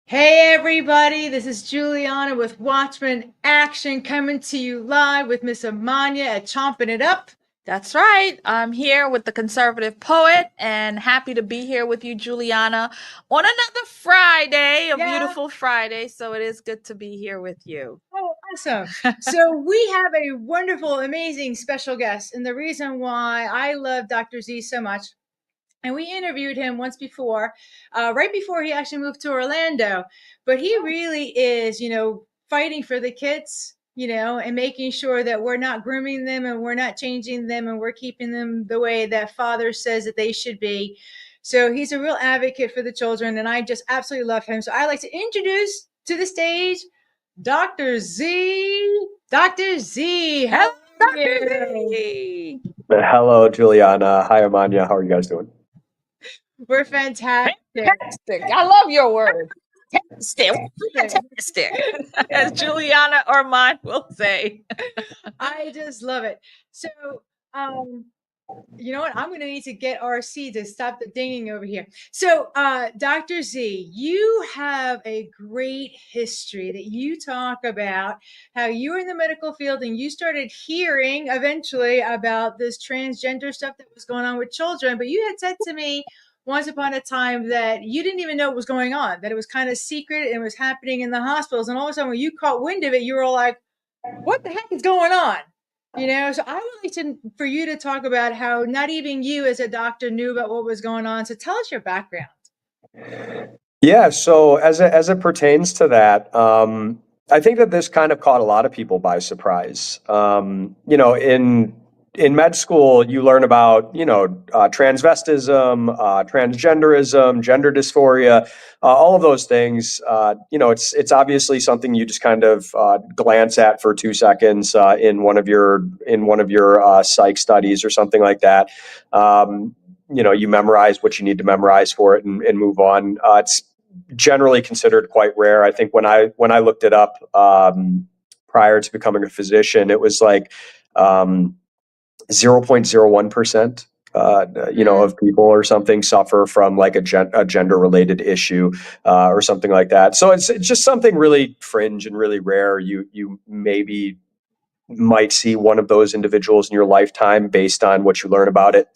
Hey everybody, this is Julianna with Watchmen Action coming to you live with Miss Amania at Chompin' It Up. That's right. I'm here with the conservative poet and happy to be here with you, Juliana, on another Friday, a Yeah, beautiful Friday. So it is good to be here with you. oh, awesome. So we have a wonderful, amazing special guest. And the reason why I love Dr. Z so much, and we interviewed him once before, right before he actually moved to Orlando. But he really is, fighting for the kids, and making sure that we're not grooming them and we're not changing them and we're keeping them the way that father says that they should be. So he's a real advocate for the children, and I just absolutely love him. So I'd like to introduce to the stage Dr. Z. Dr. Z, how Hello, are Dr. you? Z. Hello, Juliana. Hi, Amania. How are you guys doing? We're fantastic. Fantastic. I love your word. Fantastic. Fantastic. As Juliana Ormond will say. I just love it. So, um, you know what? I'm going to need to get RC to stop the dinging over here. So, Dr. Z, you have a great history that you talk about how you were in the medical field and you started hearing eventually about this transgender stuff that was going on with children. But you had said to me once upon a time that you didn't even know what was going on, that it was kind of secret and it was happening in the hospitals. And all of a sudden, when you caught wind of it, you were all like, what the heck is going on? So I would like for you to talk about how not even you as a doctor knew about what was going on. So tell us your background. Yeah, so as it pertains to that, I think that this kind of caught a lot of people by surprise. In med school, you learn about transvestism, transgenderism, gender dysphoria, all of those things. It's obviously something you just kind of glance at for 2 seconds in one of your psych studies or something like that. You memorize what you need to memorize for it and move on. It's generally considered quite rare. I think when I looked it up prior to becoming a physician, it was like 0.01%. Of people or something suffer from like a gender related issue or something like that. So it's just something really fringe and really rare. You maybe might see one of those individuals in your lifetime based on what you learn about it.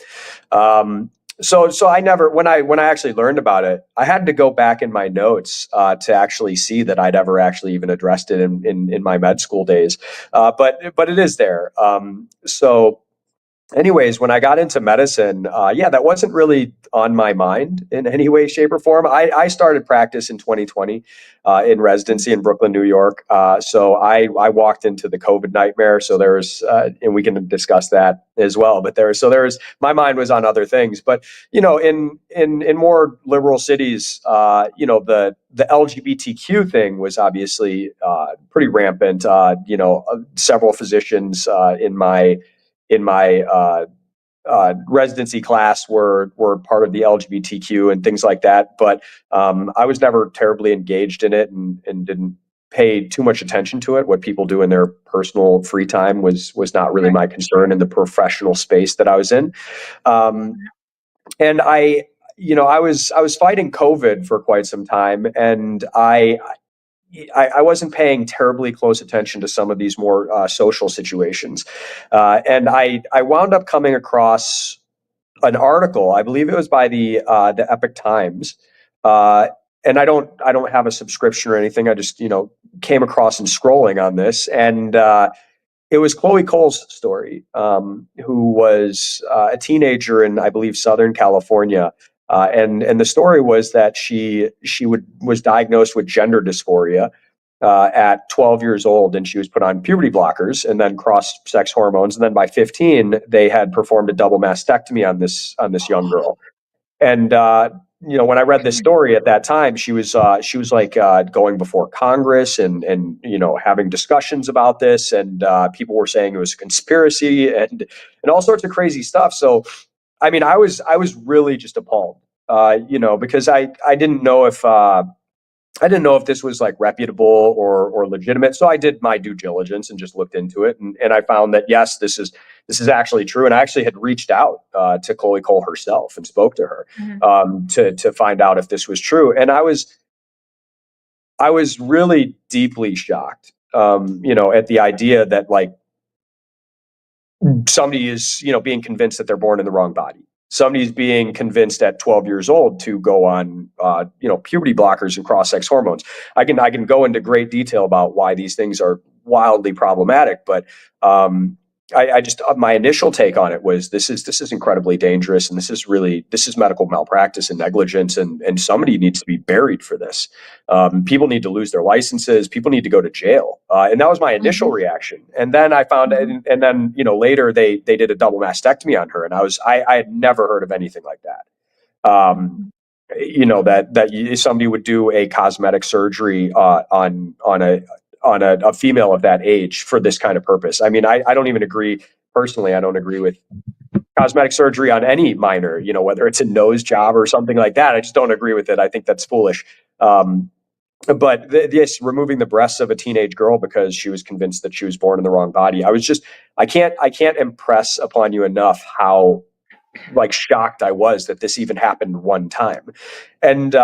So I never, when I actually learned about it, I had to go back in my notes to actually see that I'd ever actually even addressed it in my med school days. But it is there. So anyways, when I got into medicine, yeah, that wasn't really on my mind in any way, shape, or form. I started practice in 2020 in residency in Brooklyn, New York. So I walked into the COVID nightmare. So and we can discuss that as well. But my mind was on other things. But in more liberal cities, the LGBTQ thing was obviously pretty rampant. Several physicians in my residency class were part of the LGBTQ and things like that. But I was never terribly engaged in it and didn't pay too much attention to it. What people do in their personal free time was not really Right. my concern in the professional space that I was in. Um, and I was fighting COVID for quite some time, and I wasn't paying terribly close attention to some of these more social situations, and I wound up coming across an article. I believe it was by the Epic Times, uh, and I don't have a subscription or anything. I just came across and scrolling on this, and it was Chloe Cole's story, who was a teenager in, I believe, Southern California. And the story was that she was diagnosed with gender dysphoria at 12 years old, and she was put on puberty blockers and then cross-sex hormones. And then by 15, they had performed a double mastectomy on this young girl. And when I read this story at that time, she was like going before Congress and having discussions about this, and people were saying it was a conspiracy and all sorts of crazy stuff. So I mean, I was really just appalled, because I didn't know if this was like reputable or legitimate. So I did my due diligence and just looked into it, and I found that yes, this is actually true. And I actually had reached out to Chloe Cole herself and spoke to her Mhm. to find out if this was true. And I was really deeply shocked, at the idea that like somebody is, being convinced that they're born in the wrong body. Somebody's being convinced at 12 years old to go on, puberty blockers and cross-sex hormones. I can go into great detail about why these things are wildly problematic, but I just my initial take on it was this is incredibly dangerous, and this is medical malpractice and negligence, and somebody needs to be buried for this. People need to lose their licenses. People need to go to jail, and that was my initial reaction. And then I found, and then later they did a double mastectomy on her, and I had never heard of anything like that. That somebody would do a cosmetic surgery on a female of that age for this kind of purpose. I mean, I don't even agree personally. I don't agree with cosmetic surgery on any minor, whether it's a nose job or something like that. I just don't agree with it. I think that's foolish. But yes, removing the breasts of a teenage girl because she was convinced that she was born in the wrong body. I can't impress upon you enough how like shocked I was that this even happened one time. And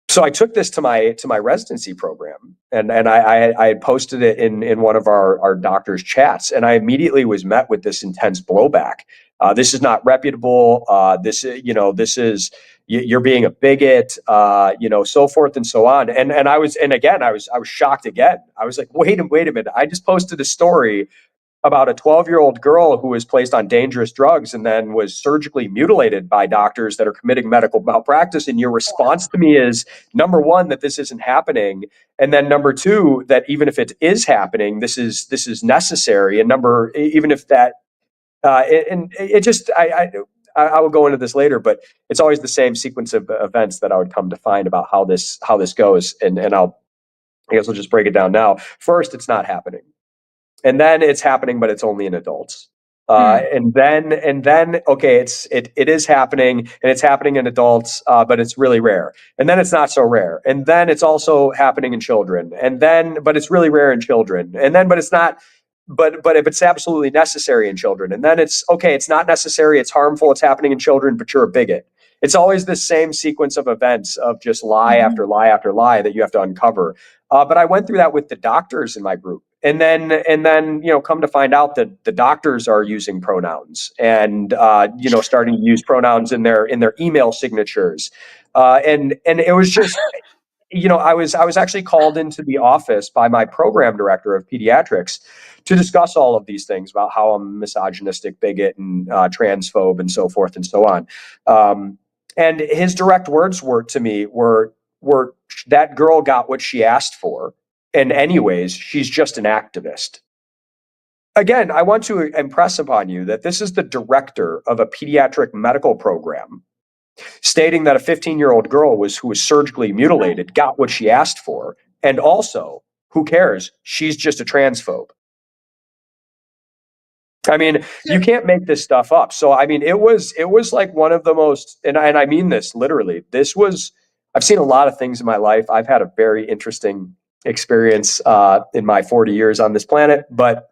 so I took this to my residency program, and I had posted it in one of our doctors' chats, and I immediately was met with this intense blowback. This is not reputable. This is you're being a bigot. So forth and so on. And I was shocked again. I was like, wait a minute. I just posted a story about a 12-year-old girl who was placed on dangerous drugs and then was surgically mutilated by doctors that are committing medical malpractice. And your response to me is, number one, that this isn't happening. And then number two, that even if it is happening, this is necessary. And even if that, and it just, I will go into this later, but it's always the same sequence of events that I would come to find about how this goes. And I guess I'll just break it down now. First, it's not happening. And then it's happening, but it's only in adults. And then, okay, it is happening, and it's happening in adults, but it's really rare. And then it's not so rare. And then it's also happening in children. And then, but it's really rare in children. And then, but it's not. But if it's absolutely necessary in children, and then it's okay, it's not necessary, it's harmful, it's happening in children, but you're a bigot. It's always the same sequence of events of just lie after lie after lie that you have to uncover. But I went through that with the doctors in my group. And then, come to find out that the doctors are using pronouns and, starting to use pronouns in their email signatures. And it was just, I was actually called into the office by my program director of pediatrics to discuss all of these things about how I'm a misogynistic bigot and transphobe and so forth and so on. And his direct words to me were that girl got what she asked for. And anyways, she's just an activist. Again, I want to impress upon you that this is the director of a pediatric medical program stating that a 15-year-old girl who was surgically mutilated got what she asked for. And also, who cares? She's just a transphobe. I mean, you can't make this stuff up. So, I mean, it was like one of the most, and I mean this literally, I've seen a lot of things in my life. I've had a very interesting experience in my 40 years on this planet, but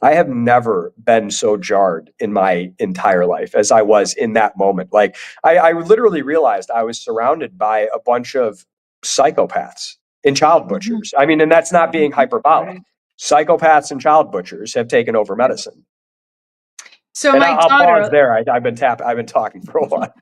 I have never been so jarred in my entire life as I was in that moment. Like, I literally realized I was surrounded by a bunch of psychopaths and child butchers. I mean, and that's not being hyperbolic. Psychopaths and child butchers have taken over medicine. So and my I'll daughter, pause there. I've been talking for a while.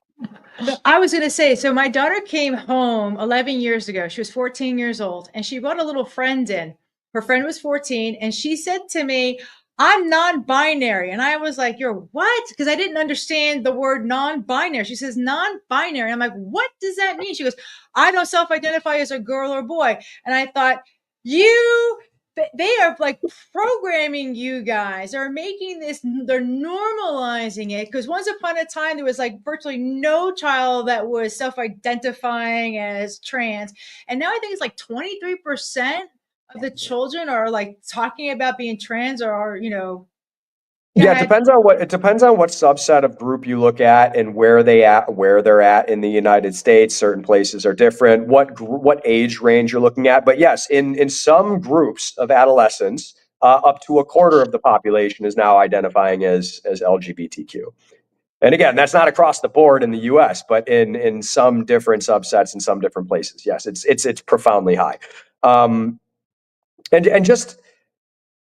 I was going to say, so my daughter came home 11 years ago. She was 14 years old, and she brought a little friend in. Her friend was 14, and she said to me, I'm non-binary. And I was like, you're what? Because I didn't understand the word non-binary. She says non-binary. I'm like, what does that mean? She goes, I don't self-identify as a girl or boy. And I thought, they are like programming you guys. They're making this, they're normalizing it. Because once upon a time, there was like virtually no child that was self-identifying as trans. And now I think it's like 23% of the children are like talking about being trans or are, Yeah, it depends on what subset of group you look at and where they're at in the United States. Certain places are different. What age range you're looking at, but yes, in some groups of adolescents, up to a quarter of the population is now identifying as LGBTQ. And again, that's not across the board in the U.S., but in some different subsets in some different places, yes, it's profoundly high. And just,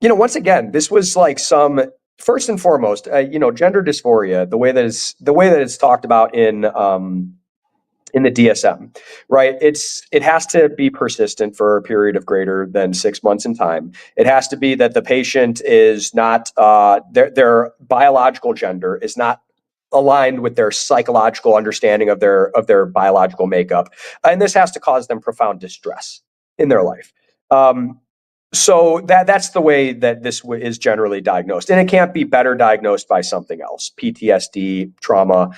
once again, this was like first and foremost, gender dysphoria, the way that it's talked about in the DSM, right? It has to be persistent for a period of greater than 6 months in time. It has to be that the patient is not their biological gender is not aligned with their psychological understanding of their biological makeup, and this has to cause them profound distress in their life. So that's the way that this is generally diagnosed, and it can't be better diagnosed by something else: PTSD, trauma,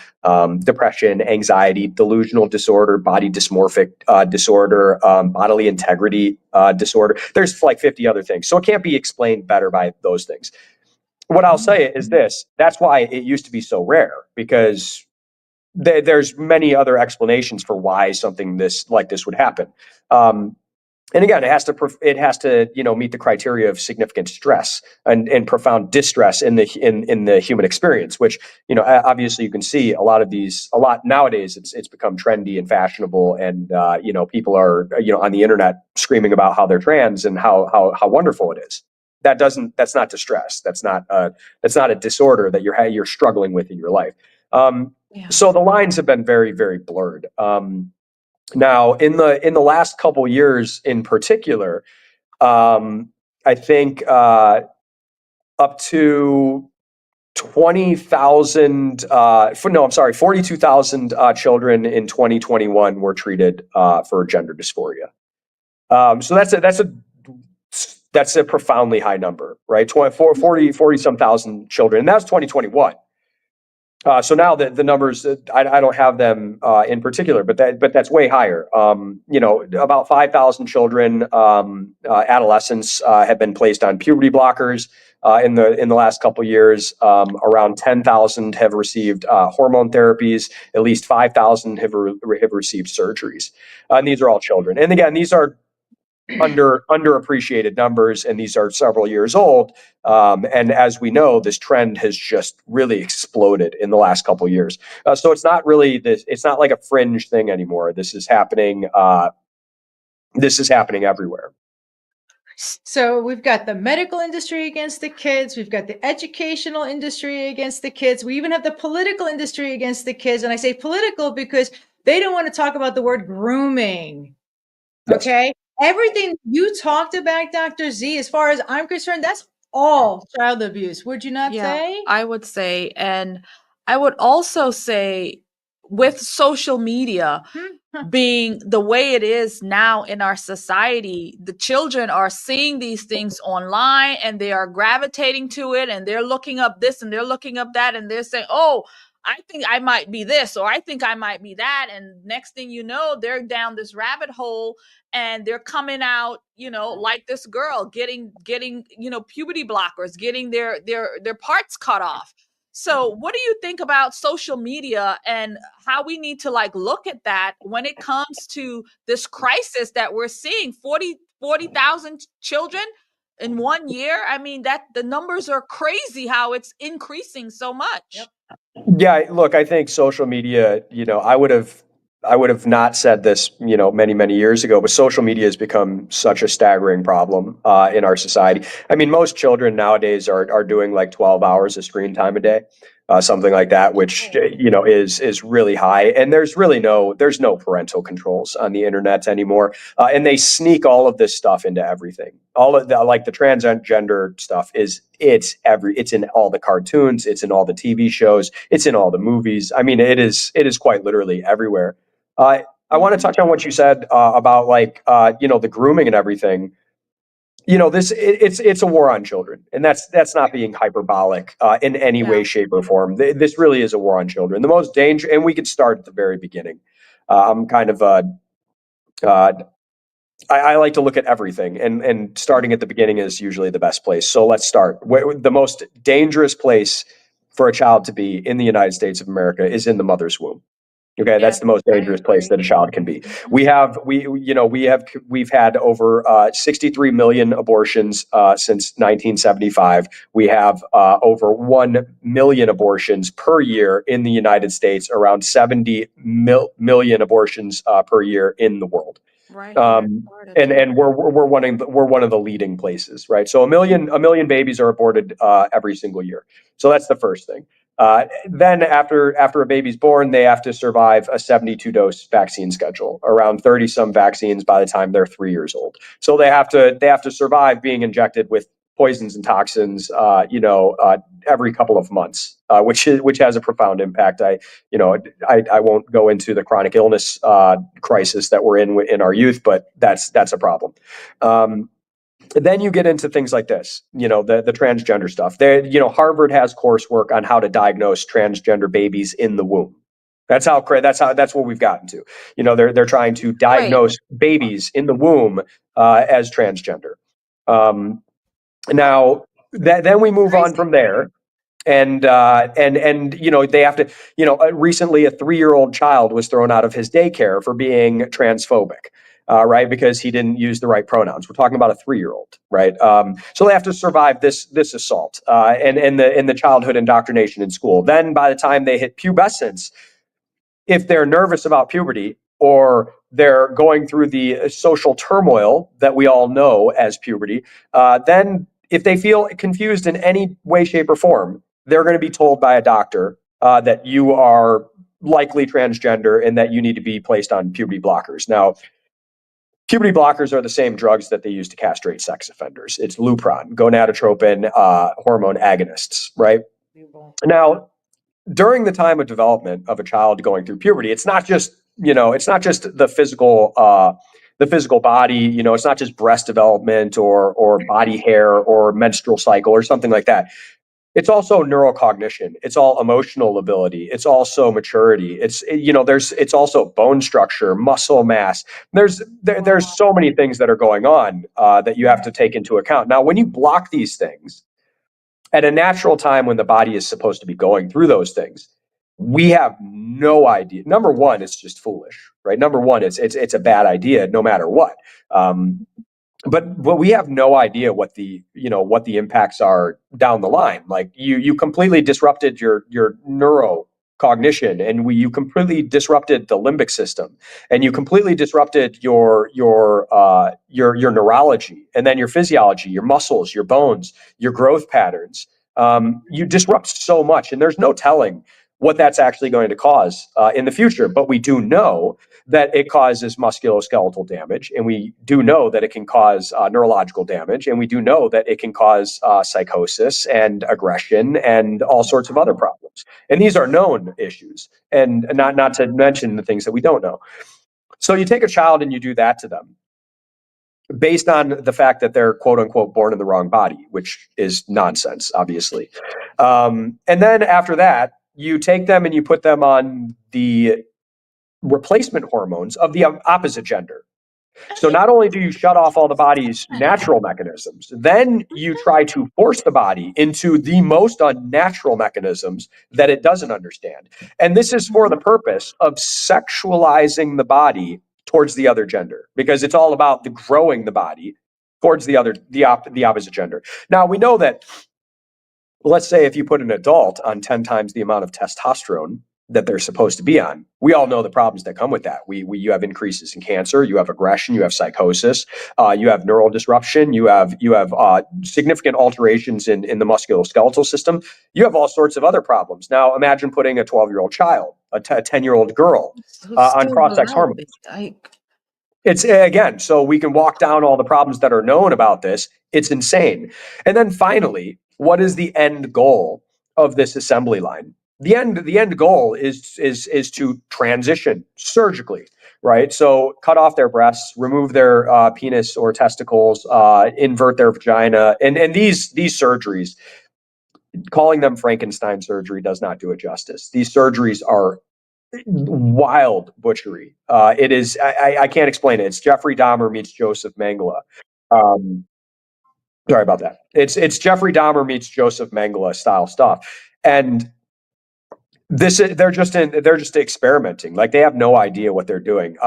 depression, anxiety, delusional disorder, body dysmorphic disorder, bodily integrity disorder. There's like 50 other things, so it can't be explained better by those things. What I'll say is this: that's why it used to be so rare, because there's many other explanations for why something like this would happen. And again, it has to meet the criteria of significant stress and profound distress in the human experience, which obviously you can see a lot nowadays. It's become trendy and fashionable, and people are on the internet screaming about how they're trans and how wonderful it is. That's not distress. That's not a disorder that you're struggling with in your life. So the lines have been very, very blurred. Now, in the last couple years, in particular, I think up to 20,000. 42,000 children in 2021 were treated for gender dysphoria. So that's a profoundly high number, right? 40 some thousand children, and that's 2021. So now the numbers, I don't have them in particular, but that's way higher. About 5,000 children, adolescents have been placed on puberty blockers in the last couple years. Around 10,000 have received hormone therapies. At least 5,000 have received surgeries, and these are all children. And again, these are underappreciated numbers, and these are several years old. And as we know, this trend has just really exploded in the last couple of years. So it's not really it's not like a fringe thing anymore. This is happening. This is happening everywhere. So we've got the medical industry against the kids. We've got the educational industry against the kids. We even have the political industry against the kids. And I say political because they don't want to talk about the word grooming. Yes. Okay. Everything you talked about, Dr. Z, as far as I'm concerned, that's all child abuse. Would you not say? I would say. And I would also say, with social media being the way it is now in our society, the children are seeing these things online and they are gravitating to it, and they're looking up this and they're looking up that, and they're saying, oh, I think I might be this, or I think I might be that. And next thing you know, they're down this rabbit hole, and they're coming out, like this girl getting, puberty blockers, getting their parts cut off. So what do you think about social media and how we need to look at that when it comes to this crisis that we're seeing? 40,000 children in 1 year. I mean, that the numbers are crazy how it's increasing so much. Yep. Yeah, look, I think social media, I would have not said this, many, many years ago, but social media has become such a staggering problem in our society. I mean, most children nowadays are doing like 12 hours of screen time a day, something like that, which, is really high. And there's no parental controls on the internet anymore. And they sneak all of this stuff into everything. All of the, like the transgender stuff it's in all the cartoons, it's in all the TV shows, it's in all the movies. I mean, it is quite literally everywhere. I want to touch on what you said about the grooming and everything. It's a war on children, and that's not being hyperbolic in any way, shape, or form. This really is a war on children. The most danger, and we could start at the very beginning. I'm kind of I like to look at everything, and starting at the beginning is usually the best place. So let's start. The most dangerous place for a child to be in the United States of America is in the mother's womb. Okay, that's the most dangerous place that a child can be. We've had over 63 million abortions since 1975. We have over 1 million abortions per year in the United States, around 70 million abortions per year in the world. Right. And we're one of the leading places, right? So a million babies are aborted every single year. So that's the first thing. Then after a baby's born, they have to survive a 72 dose vaccine schedule, around 30 some vaccines by the time they're 3 years old. So they have to survive being injected with poisons and toxins, every couple of months, which has a profound impact. I won't go into the chronic illness crisis that we're in our youth, but that's a problem. Then you get into things like this, the transgender stuff. Harvard has coursework on how to diagnose transgender babies in the womb. That's what we've gotten to. They're trying to diagnose babies in the womb as transgender. Now, then we move on from there. And they have to, recently a 3-year-old child was thrown out of his daycare for being transphobic, right? Because he didn't use the right pronouns. We're talking about a 3-year-old, right? So they have to survive this assault and the childhood indoctrination in school. Then by the time they hit pubescence, if they're nervous about puberty or they're going through the social turmoil that we all know as puberty, then if they feel confused in any way, shape, or form, they're going to be told by a doctor that you are likely transgender and that you need to be placed on puberty blockers. Now, puberty blockers are the same drugs that they use to castrate sex offenders. It's Lupron, gonadotropin, hormone agonists, right? Now, during the time of development of a child going through puberty, it's not just the physical body, it's not just breast development or body hair or menstrual cycle or something like that. It's also neurocognition. It's all emotional ability. It's also maturity. It's also bone structure, muscle mass. There's so many things that are going on that you have to take into account. Now, when you block these things at a natural time when the body is supposed to be going through those things, we have no idea. Number one, it's just foolish, right? Number one, it's a bad idea no matter what. But we have no idea what the impacts are down the line. Like you completely disrupted your neurocognition, and you completely disrupted the limbic system, and you completely disrupted your neurology, and then your physiology, your muscles, your bones, your growth patterns. You disrupt so much, and there's no telling what that's actually going to cause in the future. But we do know that it causes musculoskeletal damage, and we do know that it can cause neurological damage, and we do know that it can cause psychosis and aggression and all sorts of other problems. And these are known issues, and not to mention the things that we don't know. So you take a child and you do that to them based on the fact that they're quote unquote born in the wrong body, which is nonsense, obviously. And then after that, you take them and you put them on the replacement hormones of the opposite gender. So not only do you shut off all the body's natural mechanisms, then you try to force the body into the most unnatural mechanisms that it doesn't understand. And this is for the purpose of sexualizing the body towards the other gender, because it's all about growing the body towards the opposite gender. Now, we know that, let's say if you put an adult on 10 times the amount of testosterone that they're supposed to be on, we all know the problems that come with that. You have increases in cancer, you have aggression, you have psychosis, you have neural disruption, you have significant alterations in the musculoskeletal system. You have all sorts of other problems. Now, imagine putting a 12-year-old child, a 10-year-old girl on cross-sex hormones. It's, again, so we can walk down all the problems that are known about this. It's insane. And then finally, what is the end goal of this assembly line? The end goal is to transition surgically, right? So cut off their breasts, remove their penis or testicles, invert their vagina, and these surgeries, calling them Frankenstein surgery does not do it justice. These surgeries are wild butchery. It is, I can't explain it. It's Jeffrey Dahmer meets Joseph Mengele. Sorry about that. It's Jeffrey Dahmer meets Joseph Mengele style stuff. And they're just experimenting. Like, they have no idea what they're doing.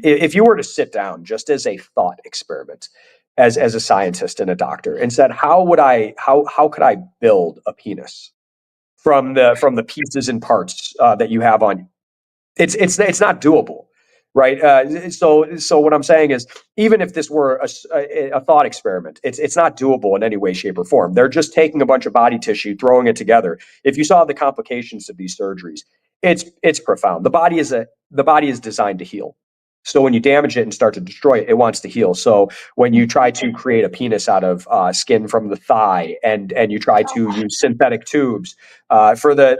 If you were to sit down just as a thought experiment, as a scientist and a doctor, and said, how could I build a penis from the pieces and parts that you have on you? It's not doable, right? So what I'm saying is, even if this were a thought experiment, it's not doable in any way, shape, or form. They're just taking a bunch of body tissue, throwing it together. If you saw the complications of these surgeries, it's profound. The body is designed to heal. So when you damage it and start to destroy it, it wants to heal. So when you try to create a penis out of skin from the thigh, and you try to use synthetic tubes for the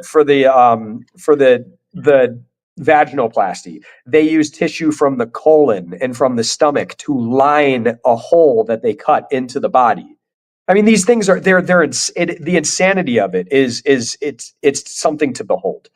vaginoplasty, they use tissue from the colon and from the stomach to line a hole that they cut into the body. I mean, these things are the insanity of it is it's something to behold.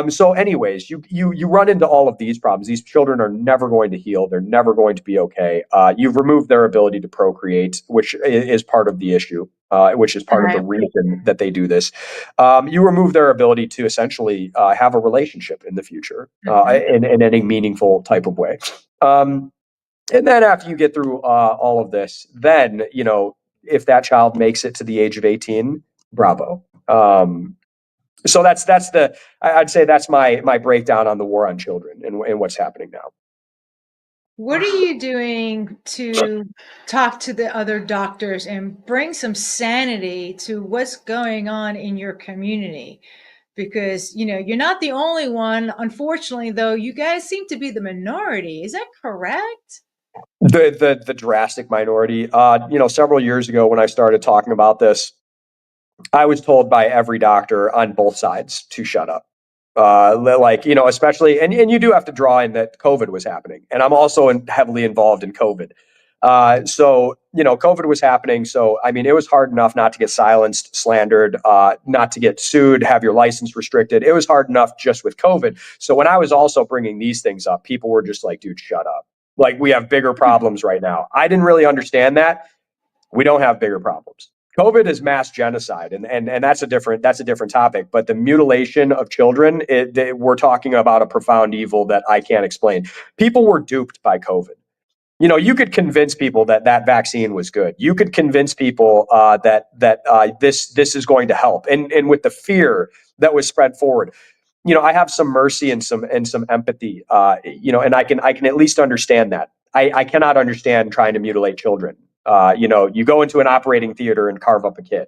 So anyways, you run into all of these problems. These children are never going to heal. They're never going to be okay. You've removed their ability to procreate, which is part of the issue, which is part of the reason that they do this. You remove their ability to essentially have a relationship in the future in any meaningful type of way. And then after you get through all of this, then, if that child makes it to the age of 18, bravo. So I'd say that's my breakdown on the war on children and what's happening now. What are you doing to talk to the other doctors and bring some sanity to what's going on in your community? Because, you're not the only one. Unfortunately, though, you guys seem to be the minority. Is that correct? The drastic minority. Several years ago, when I started talking about this, I was told by every doctor on both sides to shut up. Especially, and you do have to draw in that COVID was happening, and I'm also heavily involved in COVID. So COVID was happening. So, I mean, it was hard enough not to get silenced, slandered, not to get sued, have your license restricted. It was hard enough just with COVID. So when I was also bringing these things up, people were just like, dude, shut up. Like, we have bigger problems right now. I didn't really understand that. We don't have bigger problems. COVID is mass genocide, and that's a different topic. But the mutilation of children, we're talking about a profound evil that I can't explain. People were duped by COVID. You could convince people that vaccine was good. You could convince people that this is going to help, and with the fear that was spread forward. I have some mercy and some empathy. And I can at least understand that. I cannot understand trying to mutilate children. You go into an operating theater and carve up a kid.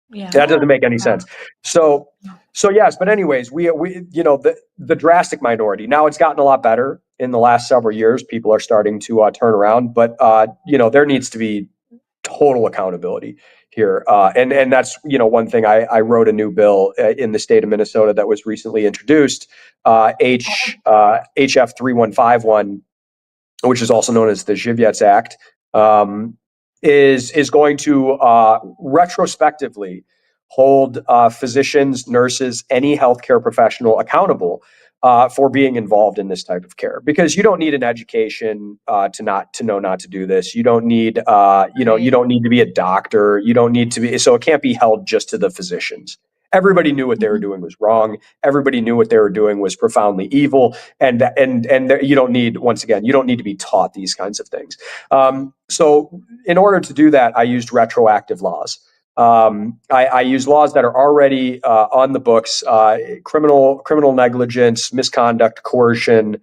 Yeah. That doesn't make any sense. So yes, but anyways, we the drastic minority. Now it's gotten a lot better in the last several years. People are starting to turn around, but there needs to be total accountability here. And that's, one thing. I wrote a new bill in the state of Minnesota that was recently introduced, HF 3151, which is also known as the Zhivets Act, is going to retrospectively hold physicians, nurses, any healthcare professional accountable for being involved in this type of care, because you don't need an education to know not to do this. You don't need you don't need to be a doctor. You don't need to be, so it can't be held just to the physicians. Everybody knew what they were doing was wrong. Everybody knew what they were doing was profoundly evil. And you don't need, once again, you don't need to be taught these kinds of things. So in order to do that, I used retroactive laws. I use laws that are already on the books: criminal negligence, misconduct, coercion,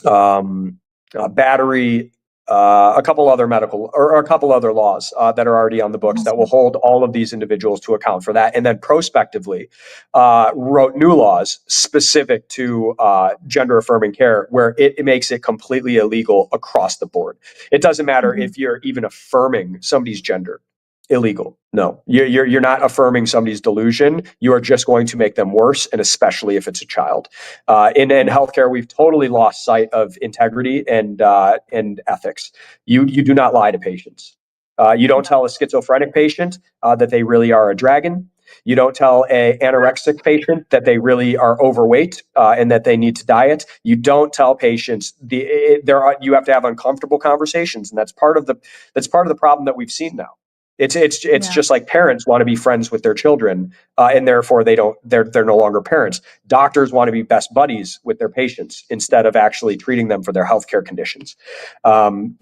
battery, a couple other laws that are already on the books that will hold all of these individuals to account for that. And then prospectively wrote new laws specific to gender affirming care, where it makes it completely illegal across the board. It doesn't matter if you're even affirming somebody's gender. Illegal. No, you're not affirming somebody's delusion. You are just going to make them worse, and especially if it's a child. In healthcare, we've totally lost sight of integrity and ethics. You do not lie to patients. You don't tell a schizophrenic patient that they really are a dragon. You don't tell an anorexic patient that they really are overweight and that they need to diet. You don't tell patients you have to have uncomfortable conversations, and that's part of the problem that we've seen now. It's Yeah. just like parents want to be friends with their children, and therefore they're no longer parents. Doctors want to be best buddies with their patients instead of actually treating them for their healthcare conditions.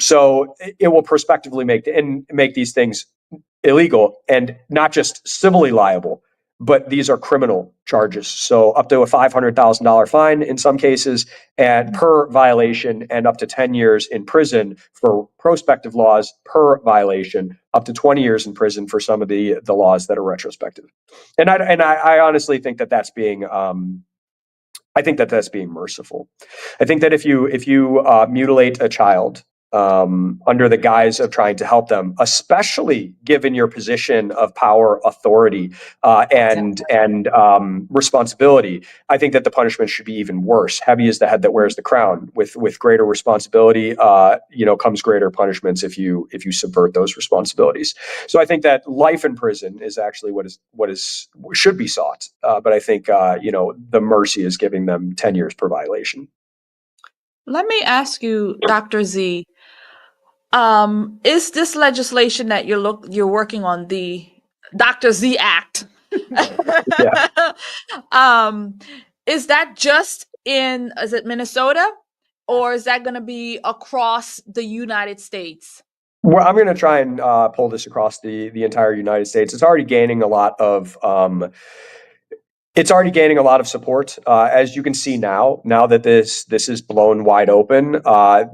So it will prospectively make these things illegal, and not just civilly liable, but these are criminal charges. So up to a $500,000 fine in some cases, and per violation, and up to 10 years in prison for prospective laws per violation, up to 20 years in prison for some of the laws that are retrospective. And I honestly think that that's being merciful. I think that if you mutilate a child under the guise of trying to help them, especially given your position of power, authority, and responsibility, I think that the punishment should be even worse. Heavy is the head that wears the crown. With greater responsibility, comes greater punishments if you subvert those responsibilities. So I think that life in prison is actually what should be sought. But I think the mercy is giving them 10 years per violation. Let me ask you, Dr. Z, is this legislation that you're working on, the Dr. Z Act? Yeah. Is that just is it Minnesota, or is that going to be across the United States? Well, I'm going to try and pull this across the entire United States. It's already gaining a lot of support, as you can see now that this is blown wide open.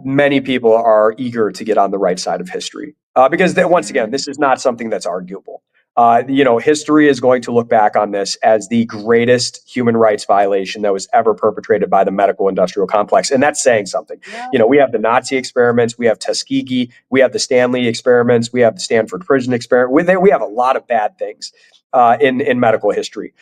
Many people are eager to get on the right side of history, because once again, this is not something that's arguable. History is going to look back on this as the greatest human rights violation that was ever perpetrated by the medical industrial complex. And that's saying something. Yeah. We have the Nazi experiments, we have Tuskegee, we have the Stanley experiments, we have the Stanford prison experiment. We have a lot of bad things in medical history.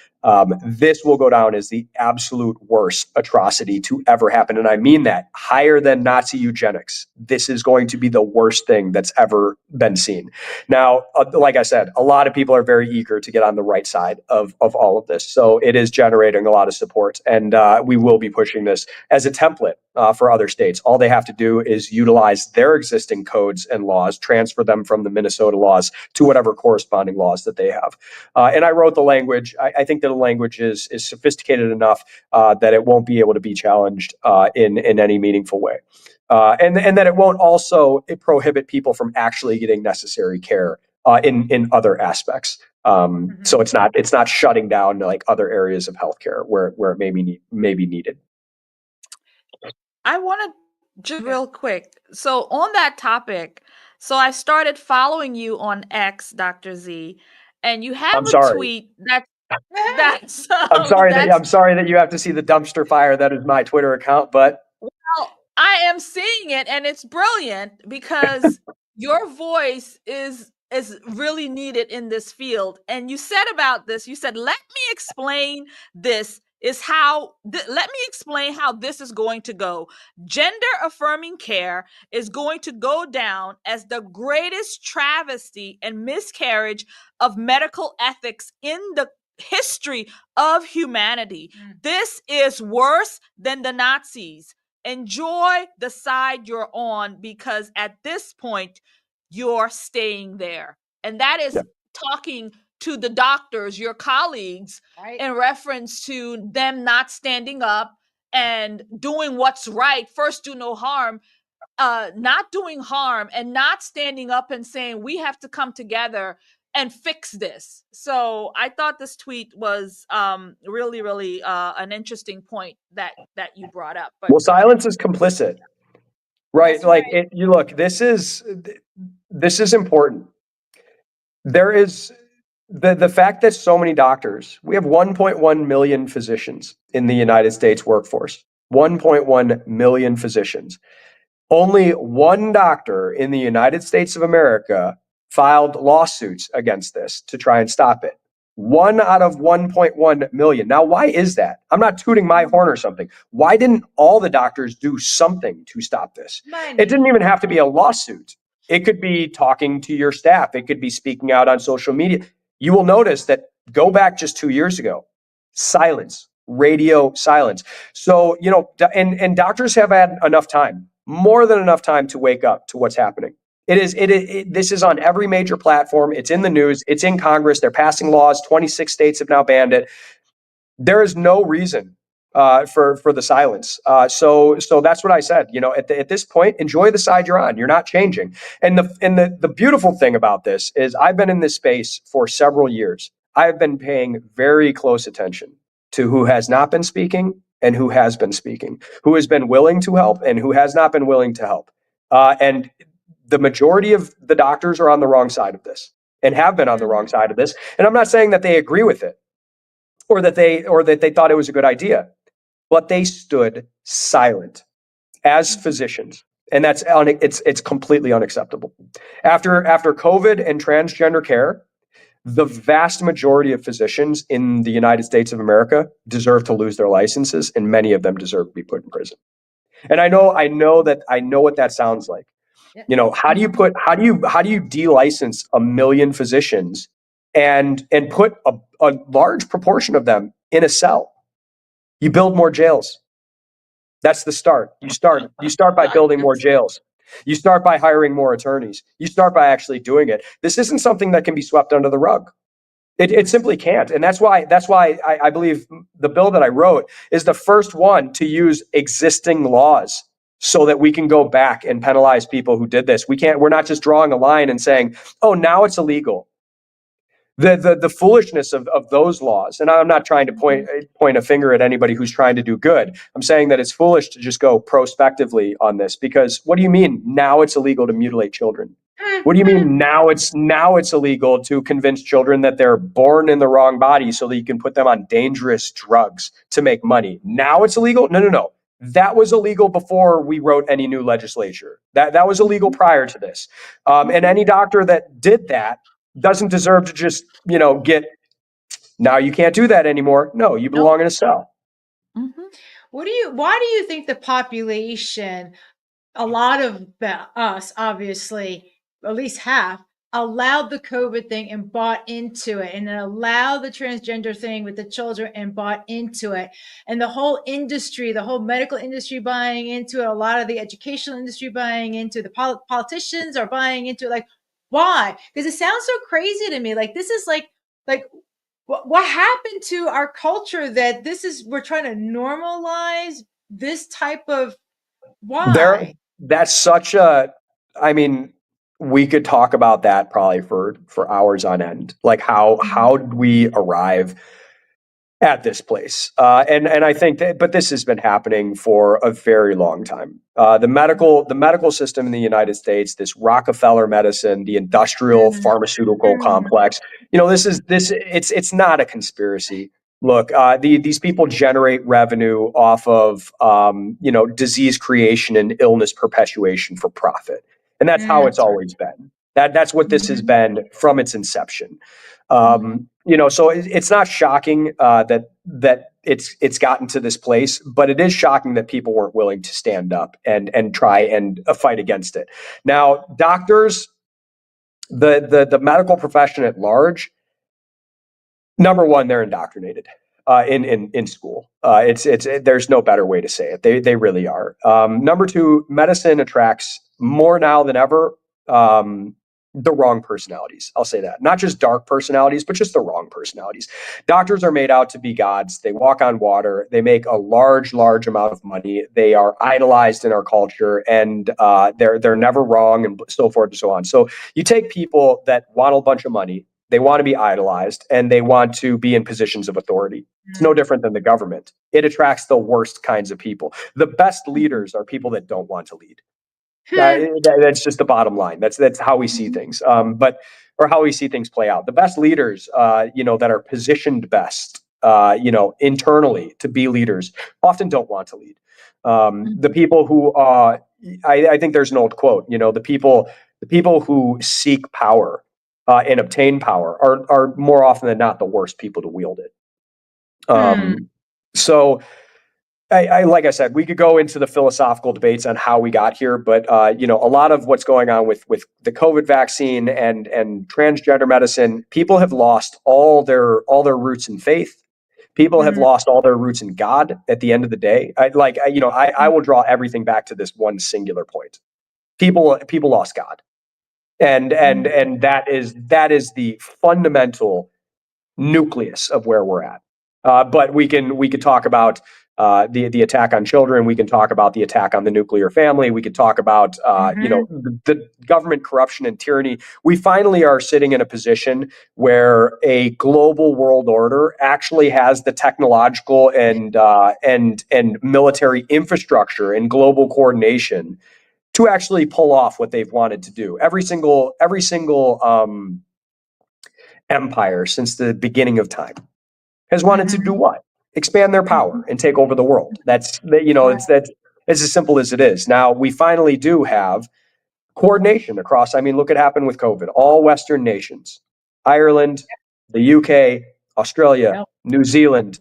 This will go down as the absolute worst atrocity to ever happen. And I mean that, higher than Nazi eugenics. This is going to be the worst thing that's ever been seen. Now, like I said, a lot of people are very eager to get on the right side of all of this. So it is generating a lot of support. And we will be pushing this as a template for other states. All they have to do is utilize their existing codes and laws, transfer them from the Minnesota laws to whatever corresponding laws that they have. And I wrote the language. I think that the language is sophisticated enough that it won't be able to be challenged in any meaningful way. And that it won't also prohibit people from actually getting necessary care in other aspects. So it's not shutting down like other areas of healthcare where it may be needed. I want to just real quick. So on that topic, so I started following you on X, Dr. Z, and you have a tweet that's I'm sorry that you have to see the dumpster fire that is my Twitter account, but well, I am seeing it, and it's brilliant because your voice is really needed in this field. And you said about this, you said, let me explain this let me explain how this is going to go. Gender affirming care is going to go down as the greatest travesty and miscarriage of medical ethics in the history of humanity. This is worse than the Nazis. Enjoy the side you're on, because at this point, you're staying there. And that is talking to the doctors, your colleagues, right, in reference to them not standing up and doing what's right. First, do no harm, not doing harm, and not standing up and saying, we have to come together and fix this. So I thought this tweet was really, really an interesting point that you brought up. But silence is complicit, right? Look, this is important. There is the fact that so many doctors, we have 1.1 million physicians in the United States workforce, 1.1 million physicians. Only one doctor in the United States of America filed lawsuits against this to try and stop it. 1 out of 1.1 million. Now, why is that? I'm not tooting my horn or something. Why didn't all the doctors do something to stop this? It didn't even have to be a lawsuit. It could be talking to your staff. It could be speaking out on social media. You will notice that go back just 2 years ago, silence, radio silence. So, and doctors have had enough time, more than enough time to wake up to what's happening. This is on every major platform. It's in the news. It's in Congress. They're passing laws. 26 states have now banned it. There is no reason for the silence. So that's what I said. At this point, enjoy the side you're on. You're not changing. And the beautiful thing about this is I've been in this space for several years. I have been paying very close attention to who has not been speaking and who has been speaking, who has been willing to help and who has not been willing to help. And the majority of the doctors are on the wrong side of this and have been on the wrong side of this. And I'm not saying that they agree with it or that they thought it was a good idea, but they stood silent as physicians. And it's completely unacceptable. After COVID and transgender care, the vast majority of physicians in the United States of America deserve to lose their licenses, and many of them deserve to be put in prison. And I know what that sounds like. How do you de-license 1 million physicians and put a large proportion of them in a cell? You build more jails. That's the start. You start by building more jails. You start by hiring more attorneys. You start by actually doing it. This isn't something that can be swept under the rug. It simply can't. And that's why I believe the bill that I wrote is the first one to use existing laws so that we can go back and penalize people who did this. We're not just drawing a line and saying, oh, now it's illegal. The foolishness of those laws, and I'm not trying to point a finger at anybody who's trying to do good. I'm saying that it's foolish to just go prospectively on this, because what do you mean now it's illegal to mutilate children? What do you mean now it's illegal to convince children that they're born in the wrong body so that you can put them on dangerous drugs to make money? Now it's illegal? No. That was illegal before we wrote any new legislature. That was illegal prior to this. And any doctor that did that doesn't deserve to just, get, now you can't do that anymore. No, you belong in a cell. Mm-hmm. Why do you think the population, a lot of us, obviously, at least half, allowed the COVID thing and bought into it, and then allowed the transgender thing with the children and bought into it, and the whole industry, the whole medical industry buying into it, a lot of the educational industry buying into it, the politicians are buying into it? Like, why? Because it sounds so crazy to me. Like, this is like what happened to our culture that we're trying to normalize this type of, why? That's such we could talk about that probably for hours on end. Like how did we arrive at this place? And I think but this has been happening for a very long time. The medical system in the United States, this Rockefeller medicine, the industrial pharmaceutical complex, it's not a conspiracy. Look, these people generate revenue off of disease creation and illness perpetuation for profit, and that's how it's always been. That's what this has been from its inception. So it's not shocking that it's gotten to this place, but it is shocking that people weren't willing to stand up and try and fight against it. Now, doctors, the medical profession at large, number one, they're indoctrinated in school. There's no better way to say it. They really are. Number two, medicine attracts more now than ever the wrong personalities. I'll say that. Not just dark personalities, but just the wrong personalities. Doctors are made out to be gods. They walk on water. They make a large amount of money. They are idolized in our culture, and they're never wrong, and so forth and so on. So you take people that want a bunch of money, they want to be idolized, and they want to be in positions of authority. It's no different than the government. It attracts the worst kinds of people. The best leaders are people that don't want to lead. That's just the bottom line. That's how we see things. Or how we see things play out. The best leaders, that are positioned best, internally to be leaders, often don't want to lead. The people who, I think there's an old quote. The people who seek power and obtain power are more often than not the worst people to wield it. So. Like I said, we could go into the philosophical debates on how we got here, but a lot of what's going on with the COVID vaccine and transgender medicine, people have lost all their roots in faith. People have lost all their roots in God. At the end of the day, I will draw everything back to this one singular point. People lost God. and that is the fundamental nucleus of where we're at. But we could talk about the attack on children. We can talk about the attack on the nuclear family. We could talk about the government corruption and tyranny. We finally are sitting in a position where a global world order actually has the technological and military infrastructure and global coordination to actually pull off what they've wanted to do. Every single empire since the beginning of time has wanted to do what? Expand their power and take over the world. That's it's as simple as it is. Now we finally do have coordination across. I mean, look what happened with COVID. All Western nations, Ireland, the UK, Australia, New Zealand,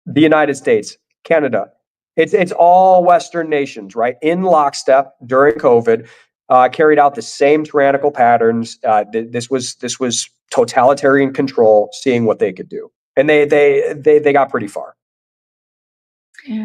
the United States, Canada. It's all Western nations, right? In lockstep during COVID, carried out the same tyrannical patterns. This was totalitarian control, seeing what they could do, and they got pretty far.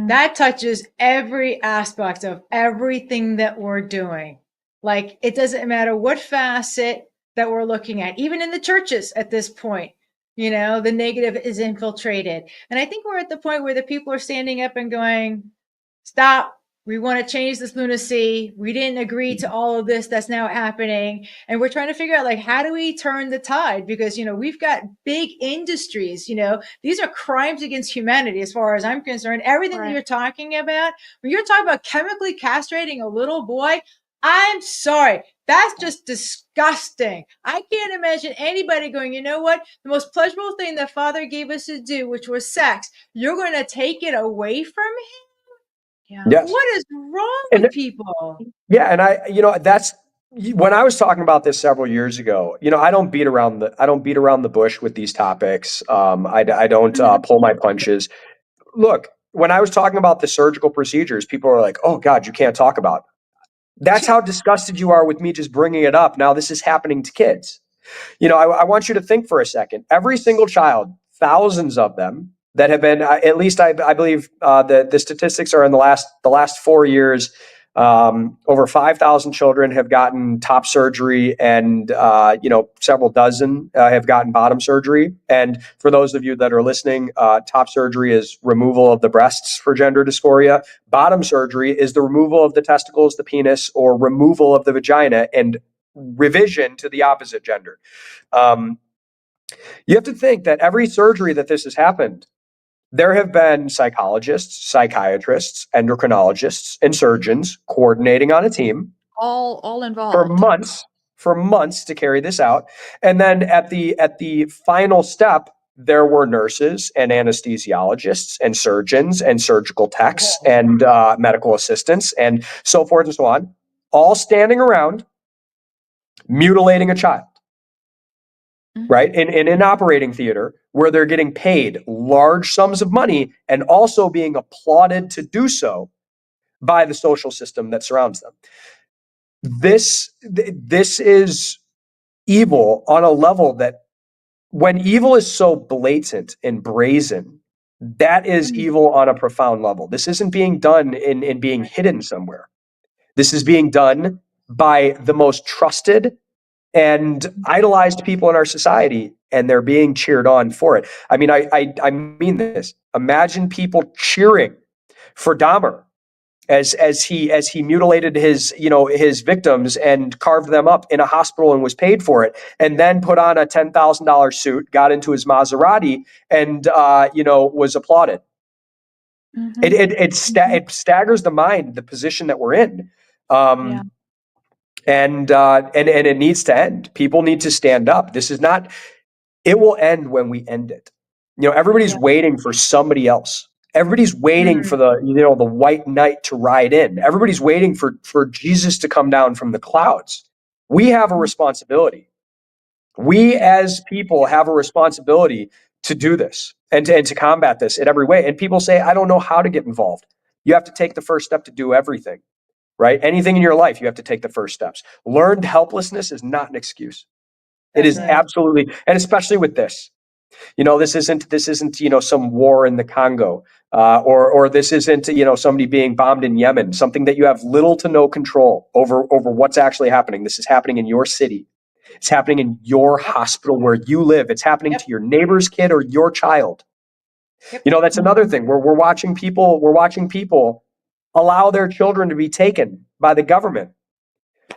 That touches every aspect of everything that we're doing. Like, it doesn't matter what facet that we're looking at, even in the churches at this point. The negative is infiltrated. And I think we're at the point where the people are standing up and going, stop. We want to change this lunacy. We didn't agree to all of this that's now happening. And we're trying to figure out, like, how do we turn the tide? Because, we've got big industries, these are crimes against humanity, as far as I'm concerned. Everything that you're talking about, when you're talking about chemically castrating a little boy, I'm sorry. That's just disgusting. I can't imagine anybody going, you know what? The most pleasurable thing that Father gave us to do, which was sex, you're going to take it away from him? Yeah. Yes. What is wrong with people? Yeah. And that's when I was talking about this several years ago, I don't beat around the bush with these topics. I don't pull my punches. Look, when I was talking about the surgical procedures, people are like, oh God, you can't talk about it. That's how disgusted you are with me just bringing it up. Now this is happening to kids. I want you to think for a second. Every single child, thousands of them that have been, at least I believe the statistics are in the last 4 years, over 5,000 children have gotten top surgery, and several dozen have gotten bottom surgery. And for those of you that are listening, top surgery is removal of the breasts for gender dysphoria. Bottom surgery is the removal of the testicles, the penis, or removal of the vagina and revision to the opposite gender. You have to think that every surgery that this has happened, there have been psychologists, psychiatrists, endocrinologists, and surgeons coordinating on a team, all involved for months to carry this out. And then at the final step, there were nurses and anesthesiologists and surgeons and surgical techs and medical assistants and so forth and so on, all standing around mutilating a child. Right? In an operating theater where they're getting paid large sums of money and also being applauded to do so by the social system that surrounds them. This is evil on a level that, when evil is so blatant and brazen, that is evil on a profound level. This isn't being done in being hidden somewhere. This is being done by the most trusted and idolized people in our society, and they're being cheered on for it. I mean, I mean this. Imagine people cheering for Dahmer as he mutilated his victims and carved them up in a hospital and was paid for it, and then put on a $10,000 suit, got into his Maserati, and was applauded. It staggers the mind, the position that we're in. And it needs to end. People need to stand up. This is not, it will end when we end it. Everybody's waiting for somebody else. Everybody's waiting for the white knight to ride in. Everybody's waiting for Jesus to come down from the clouds. We have a responsibility. We as people have a responsibility to do this and to combat this in every way. And people say, I don't know how to get involved. You have to take the first step to do everything. Right? Anything in your life, you have to take the first steps. Learned helplessness is not an excuse. It is absolutely, and especially with this. This isn't some war in the Congo, or this isn't somebody being bombed in Yemen. Something that you have little to no control over what's actually happening. This is happening in your city. It's happening in your hospital where you live. It's happening to your neighbor's kid or your child. That's another thing where we're watching people allow their children to be taken by the government.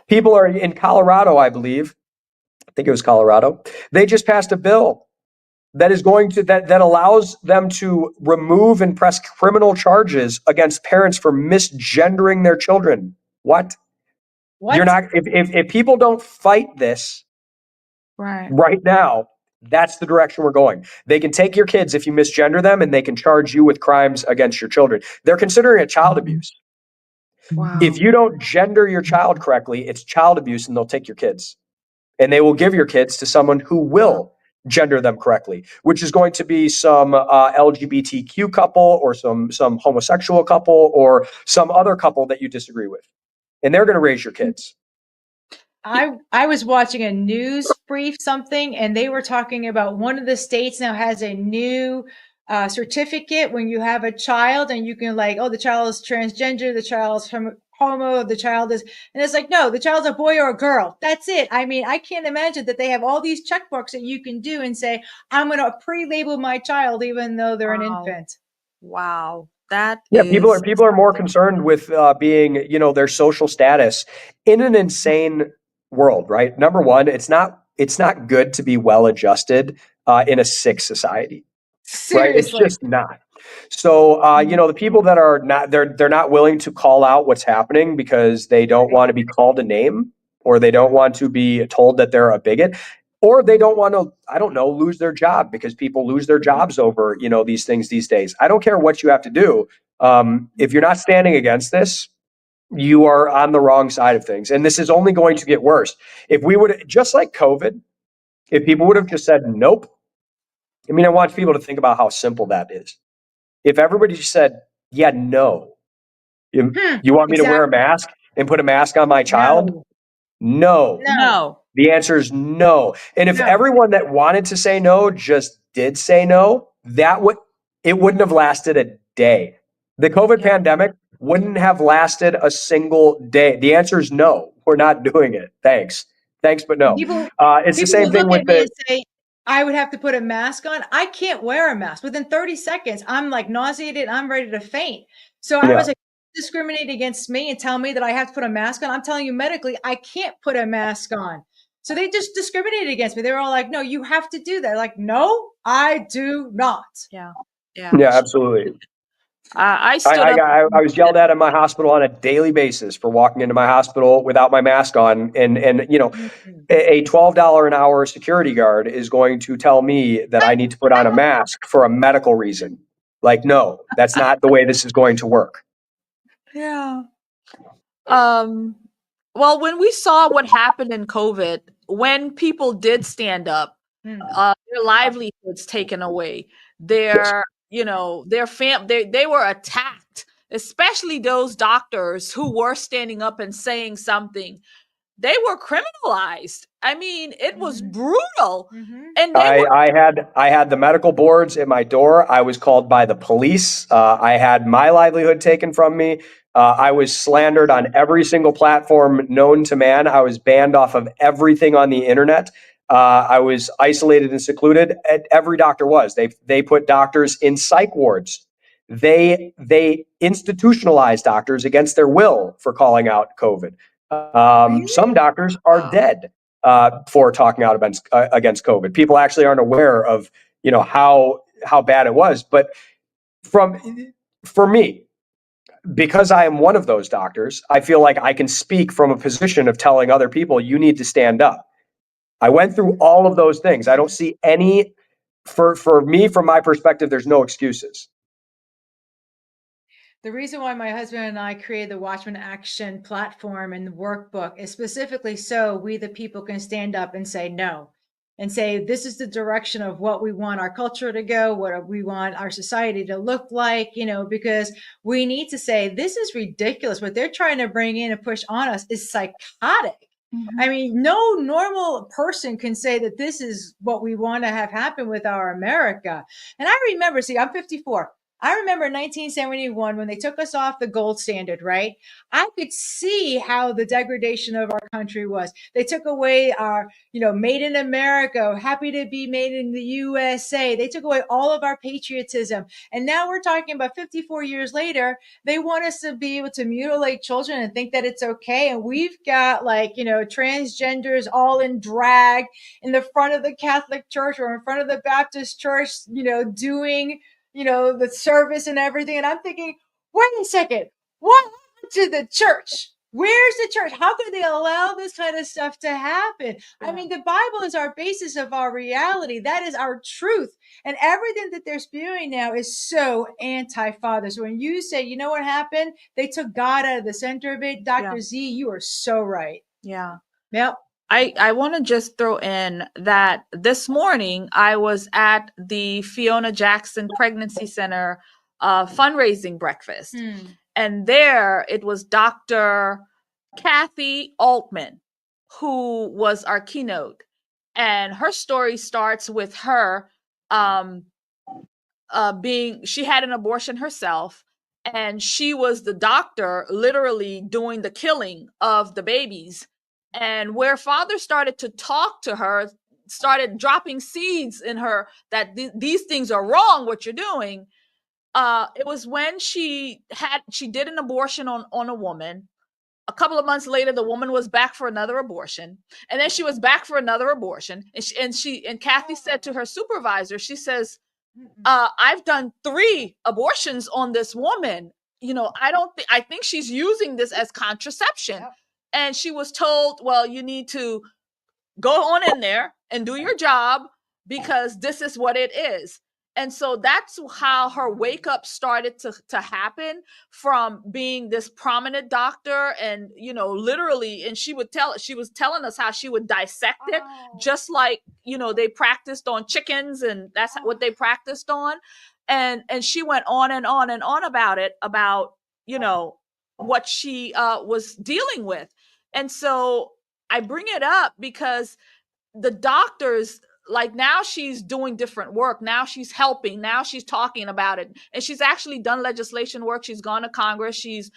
People are in Colorado, I believe. I think it was Colorado. They just passed a bill that is going to that allows them to remove and press criminal charges against parents for misgendering their children. What? You're not if people don't fight this right now, that's the direction we're going. They can take your kids if you misgender them, and they can charge you with crimes against your children. They're considering it child abuse. Wow. If you don't gender your child correctly, it's child abuse, and they'll take your kids. And they will give your kids to someone who will gender them correctly, which is going to be some LGBTQ couple or some homosexual couple or some other couple that you disagree with. And they're going to raise your kids. I was watching a news brief something, and they were talking about one of the states now has a new certificate when you have a child, and you can the child is transgender, the child is homo, the child is, and it's like, no, the child's a boy or a girl. That's it. I mean, I can't imagine that they have all these checkbooks that you can do and say, I'm going to pre-label my child even though they're an infant. Wow. People are more concerned with being, their social status in an insane world, right? Number one, it's not good to be well adjusted in a sick society. Seriously. Right? It's just not. So, the people that are not, they're not willing to call out what's happening because they don't want to be called a name, or they don't want to be told that they're a bigot, or they don't want to, I don't know, lose their job, because people lose their jobs over, these things these days. I don't care what you have to do. If you're not standing against this, you are on the wrong side of things. And this is only going to get worse. If we would, just like COVID, if people would have just said, nope. I mean, I want people to think about how simple that is. If everybody just said, yeah, no. You want me to wear a mask and put a mask on my child? No. The answer is no. And if everyone that wanted to say no just did say no, it wouldn't have lasted a day. The COVID pandemic wouldn't have lasted a single day. The answer is no. We're not doing it. Thanks, but no. It's the same thing with the. Say, I would have to put a mask on. I can't wear a mask. Within 30 seconds, I'm like nauseated. I'm ready to faint. So I was like, discriminate against me and tell me that I have to put a mask on. I'm telling you medically, I can't put a mask on. So they just discriminated against me. They were all like, no, you have to do that. Like, no, I do not. Yeah, absolutely. I was yelled at in my hospital on a daily basis for walking into my hospital without my mask on, and a $12 an hour security guard is going to tell me that I need to put on a mask for a medical reason. Like, no, that's not the way this is going to work. Yeah. Well, when we saw what happened in COVID, when people did stand up, their livelihoods taken away, they were attacked, especially those doctors who were standing up and saying something. They were criminalized. I mean, it was brutal. And I had the medical boards at my door. I was called by the police. I had my livelihood taken from me. I was slandered on every single platform known to man. I was banned off of everything on the internet. I was isolated and secluded. Every doctor was. They put doctors in psych wards. They institutionalized doctors against their will for calling out COVID. Some doctors are dead for talking out against COVID. People actually aren't aware of how bad it was. But for me, because I am one of those doctors, I feel like I can speak from a position of telling other people, you need to stand up. I went through all of those things. I don't see any, for me, from my perspective, there's no excuses. The reason why my husband and I created the Watchmen Action platform and the workbook is specifically so we, the people, can stand up and say no, and say, this is the direction of what we want our culture to go, what we want our society to look like, because we need to say, this is ridiculous. What they're trying to bring in and push on us is psychotic. I mean, no normal person can say that this is what we want to have happen with our America. And I remember, see, I'm 54. I remember 1971 when they took us off the gold standard, right? I could see how the degradation of our country was. They took away our, made in America, happy to be made in the USA. They took away all of our patriotism. And now we're talking about 54 years later, they want us to be able to mutilate children and think that it's okay. And we've got transgenders all in drag in the front of the Catholic Church or in front of the Baptist Church, doing the service and everything. And I'm thinking, wait a second, what happened to the church? Where's the church? How could they allow this kind of stuff to happen? Yeah. I mean, the Bible is our basis of our reality. That is our truth. And everything that they're spewing now is so anti-father. So when you say, you know what happened? They took God out of the center of it. Dr. Z, you are so right. Yeah. Yep. I want to just throw in that this morning I was at the Fiona Jackson Pregnancy Center fundraising breakfast. And there it was Dr. Kathy Altman, who was our keynote. And her story starts with her she had an abortion herself. And she was the doctor literally doing the killing of the babies. And where father started to talk to her, started dropping seeds in her that these things are wrong, what you're doing. It was when she did an abortion on a woman. A couple of months later, the woman was back for another abortion. And then she was back for another abortion. And Kathy said to her supervisor, she says, I've done 3 abortions on this woman. I think she's using this as contraception. Yep. And she was told, well, you need to go on in there and do your job because this is what it is. And so that's how her wake up started to happen, from being this prominent doctor and, literally, and she was telling us how she would dissect it, just like, they practiced on chickens, and that's what they practiced on. And she went on and on and on about it, about, what she was dealing with. And so I bring it up because the doctors, like, now she's doing different work. Now she's helping. Now she's talking about it. And she's actually done legislation work. She's gone to Congress. She's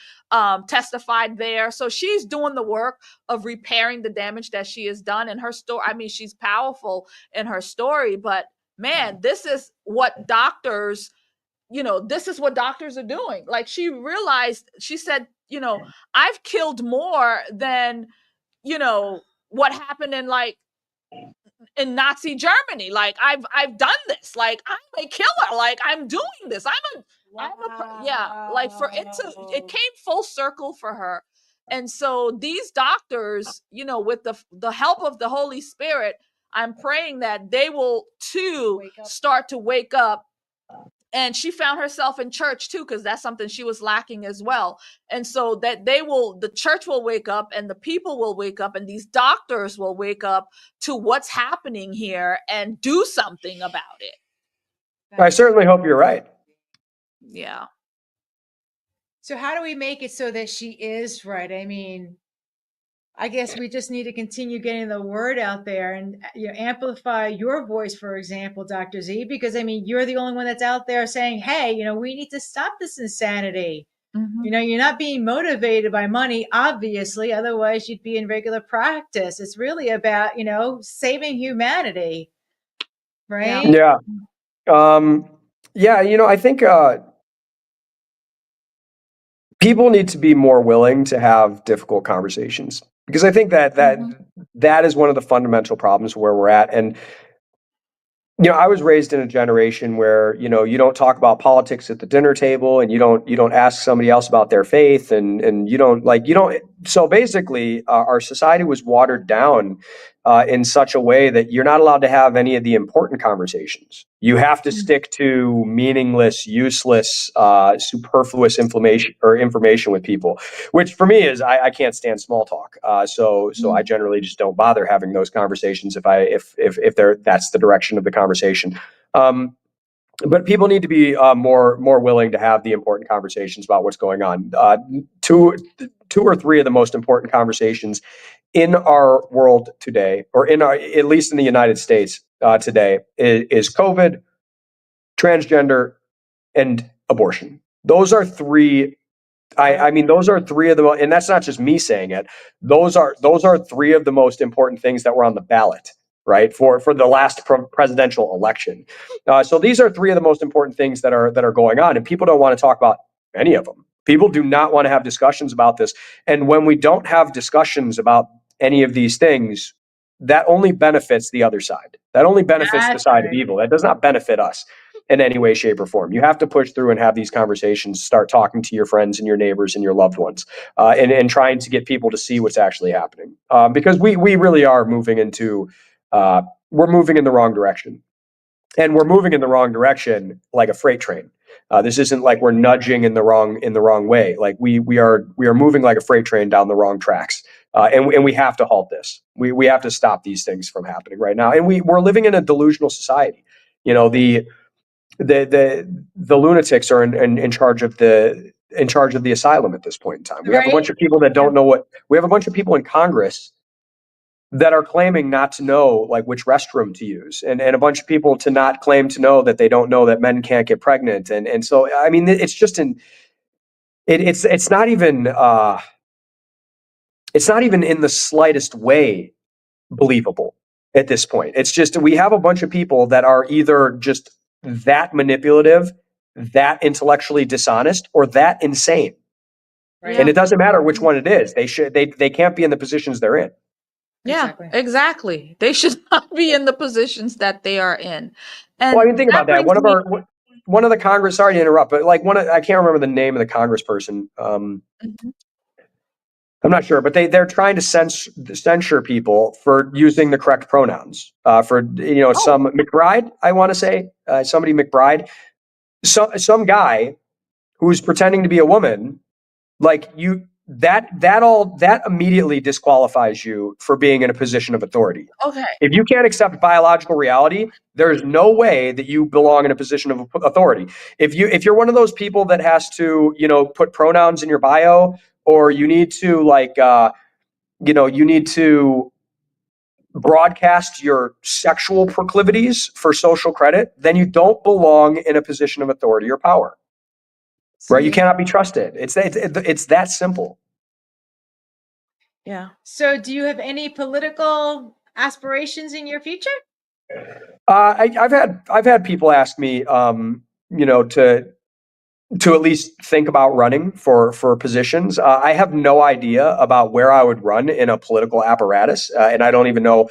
testified there. So she's doing the work of repairing the damage that she has done in her story. I mean, she's powerful in her story. But man, this is what doctors, this is what doctors are doing. Like, she realized, she said, I've killed more than, what happened in Nazi Germany. Like, I've done this. Like, I'm a killer. Like, I'm doing this. It came full circle for her. And so these doctors, with the help of the Holy Spirit, I'm praying that they will too start to wake up. And she found herself in church too, because that's something she was lacking as well. And so that the church will wake up, and the people will wake up, and these doctors will wake up to what's happening here and do something about it. I certainly hope you're right. Yeah. So how do we make it so that she is right? I mean, I guess we just need to continue getting the word out there and amplify your voice, for example, Dr. Z, because I mean, you're the only one that's out there saying, hey, we need to stop this insanity. Mm-hmm. You're not being motivated by money, obviously, otherwise you'd be in regular practice. It's really about, saving humanity. Right? Yeah. I think people need to be more willing to have difficult conversations, because I think that is one of the fundamental problems where we're at. And I was raised in a generation where you don't talk about politics at the dinner table, and you don't ask somebody else about their faith, and you don't. So basically, our society was watered down in such a way that you're not allowed to have any of the important conversations. You have to stick to meaningless, useless, superfluous information with people, which for me is I can't stand small talk. So I generally just don't bother having those conversations if that's the direction of the conversation. But people need to be more willing to have the important conversations about what's going on. Two or three of the most important conversations in our world today, or at least in the United States today, is COVID, transgender, and abortion. Those are three. I mean, those are three of the, and that's not just me saying it. Those are three of the most important things that were on the ballot, right, for the last presidential election. So these are three of the most important things that are going on, and people don't want to talk about any of them. People do not want to have discussions about this, and when we don't have discussions about any of these things, that only benefits the other side. That only benefits the side of evil. That does not benefit us in any way, shape, or form. You have to push through and have these conversations, start talking to your friends and your neighbors and your loved ones, and trying to get people to see what's actually happening. Because we really are moving into, we're moving in the wrong direction. And we're moving in the wrong direction like a freight train. This isn't like we're nudging in the wrong way. Like we are moving like a freight train down the wrong tracks. And we have to halt this. We have to stop these things from happening right now. And we're living in a delusional society. You know, the lunatics are in charge of the asylum at this point in time. We have a bunch of people that don't know we have a bunch of people in Congress that are claiming not to know like which restroom to use, and a bunch of people to not claim to know that they don't know that men can't get pregnant. And so, I mean, it's just it's not even in the slightest way believable at this point. It's just, we have a bunch of people that are either just that manipulative, that intellectually dishonest, or that insane. Right. And it doesn't matter which one it is. They can't be in the positions they're in. Yeah, exactly. They should not be in the positions that they are in. And well, I mean, think about that. One of the Congress, sorry to interrupt, but like I can't remember the name of the congressperson. I'm not sure, but they're trying to censure people for using the correct pronouns. Some McBride, I want to say, somebody McBride, some guy who's pretending to be a woman, like that immediately disqualifies you for being in a position of authority. Okay. If you can't accept biological reality, there's no way that you belong in a position of authority. If you're one of those people that has to, put pronouns in your bio, or you need to you need to broadcast your sexual proclivities for social credit, then you don't belong in a position of authority or power. Right? You cannot be trusted. It's that simple. Yeah. So do you have any political aspirations in your future? I've had people ask me, to at least think about running for positions. I have no idea about where I would run in a political apparatus, and I don't even know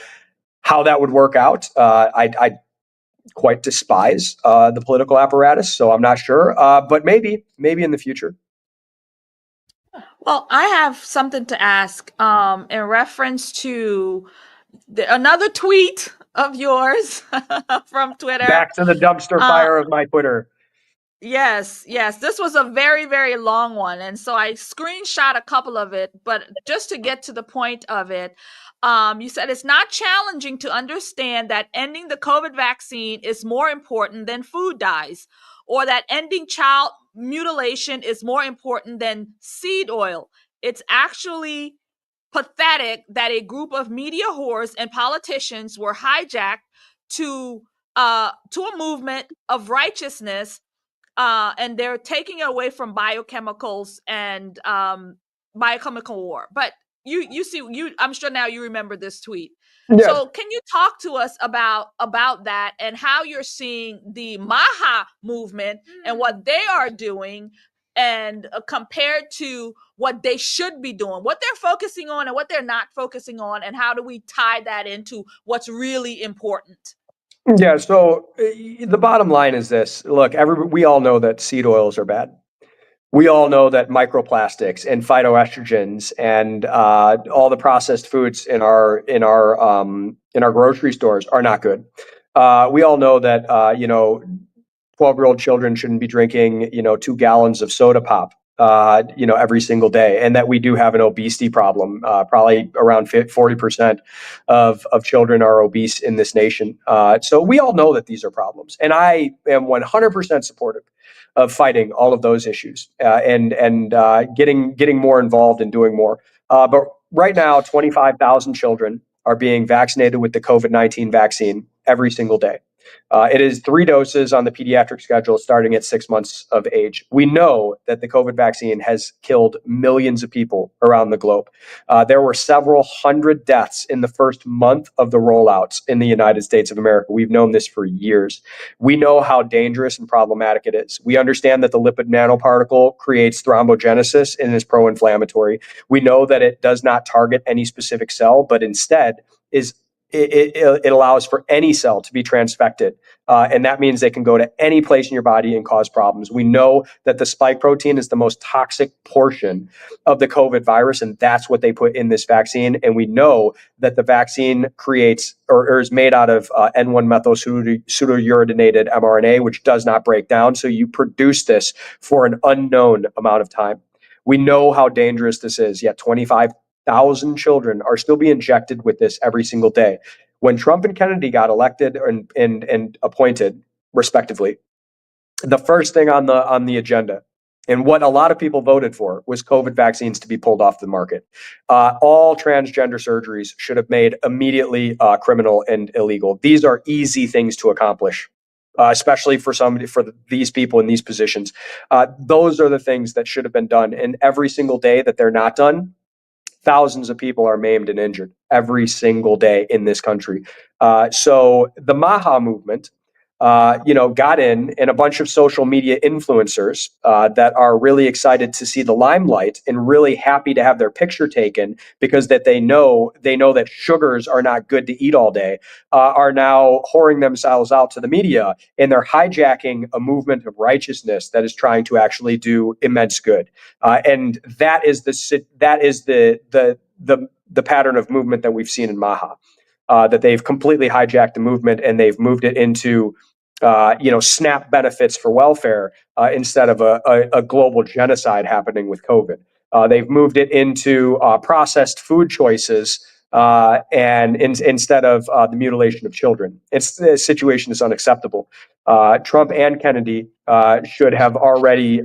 how that would work out. I quite despise the political apparatus, so I'm not sure. But maybe in the future. Well, I have something to ask in reference to another tweet of yours from Twitter. Back to the dumpster fire of my Twitter. Yes. This was a very, very long one. And so I screenshot a couple of it, but just to get to the point of it, you said it's not challenging to understand that ending the COVID vaccine is more important than food dyes, or that ending child mutilation is more important than seed oil. It's actually pathetic that a group of media whores and politicians were hijacked to a movement of righteousness, and they're taking it away from biochemicals and biochemical war. But you see, I'm sure now you remember this tweet. Yes. So can you talk to us about that and how you're seeing the Maha movement and what they are doing, and compared to what they should be doing, what they're focusing on and what they're not focusing on, and how do we tie that into what's really important? Yeah, so the bottom line is this. Look, we all know that seed oils are bad. We all know that microplastics and phytoestrogens and all the processed foods in our grocery stores are not good. We all know that 12-year-old children shouldn't be drinking 2 gallons of soda pop every single day, and that we do have an obesity problem. Probably around 40% of children are obese in this nation. So we all know that these are problems, and I am 100% supportive of fighting all of those issues and getting more involved and doing more. But right now, 25,000 children are being vaccinated with the COVID-19 vaccine every single day. It is 3 doses on the pediatric schedule starting at 6 months of age. We know that the COVID vaccine has killed millions of people around the globe. There were several hundred deaths in the first month of the rollouts in the United States of America. We've known this for years. We know how dangerous and problematic it is. We understand that the lipid nanoparticle creates thrombogenesis and is pro-inflammatory. We know that it does not target any specific cell, but instead it allows for any cell to be transfected. And that means they can go to any place in your body and cause problems. We know that the spike protein is the most toxic portion of the COVID virus, and that's what they put in this vaccine. And we know that the vaccine creates or is made out of N1 methyl pseudouridinated mRNA, which does not break down. So you produce this for an unknown amount of time. We know how dangerous this is, yet 25,000 children are still being injected with this every single day. When Trump and Kennedy got elected and appointed, respectively, the first thing on the agenda, and what a lot of people voted for, was COVID vaccines to be pulled off the market. All transgender surgeries should have made immediately criminal and illegal. These are easy things to accomplish. Especially for these people in these positions. Those are the things that should have been done. And every single day that they're not done, thousands of people are maimed and injured every single day in this country. So the Maha movement, got in, and a bunch of social media influencers that are really excited to see the limelight and really happy to have their picture taken because that they know that sugars are not good to eat all day, are now whoring themselves out to the media, and they're hijacking a movement of righteousness that is trying to actually do immense good. And that is the pattern of movement that we've seen in Maha. That they've completely hijacked the movement and they've moved it into SNAP benefits for welfare instead of a global genocide happening with COVID. They've moved it into processed food choices and instead of the mutilation of children. The situation is unacceptable. Trump and Kennedy should have already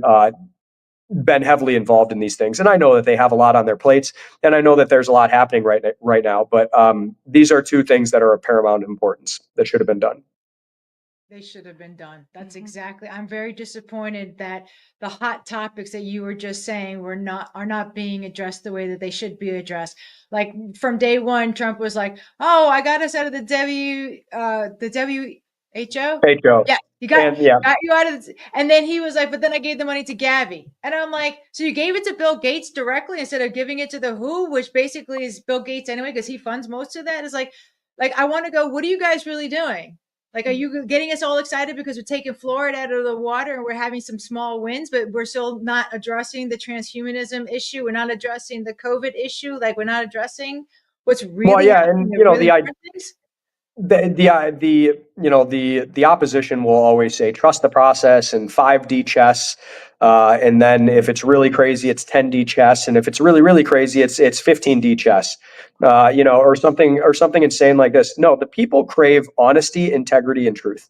been heavily involved in these things. And I know that they have a lot on their plates, and I know that there's a lot happening right now, but these are 2 things that are of paramount importance that should have been done. They should have been done. That's exactly. I'm very disappointed that the hot topics that you were just saying are not being addressed the way that they should be addressed. Like from day one, Trump was like, "Oh, I got us out of the WHO." Yeah, got you out of and then he was like, "But then I gave the money to Gavi," and I'm like, "So you gave it to Bill Gates directly instead of giving it to the WHO, which basically is Bill Gates anyway, because he funds most of that." It's like I want to go. What are you guys really doing? Like, are you getting us all excited because we're taking fluoride out of the water and we're having some small wins, but we're still not addressing the transhumanism issue? We're not addressing the COVID issue. Like, we're not addressing what's really happening. The opposition will always say trust the process and 5D chess, and then if it's really crazy, it's 10D chess, and if it's really really crazy, it's 15D chess, or something insane like this. No, the people crave honesty, integrity, and truth.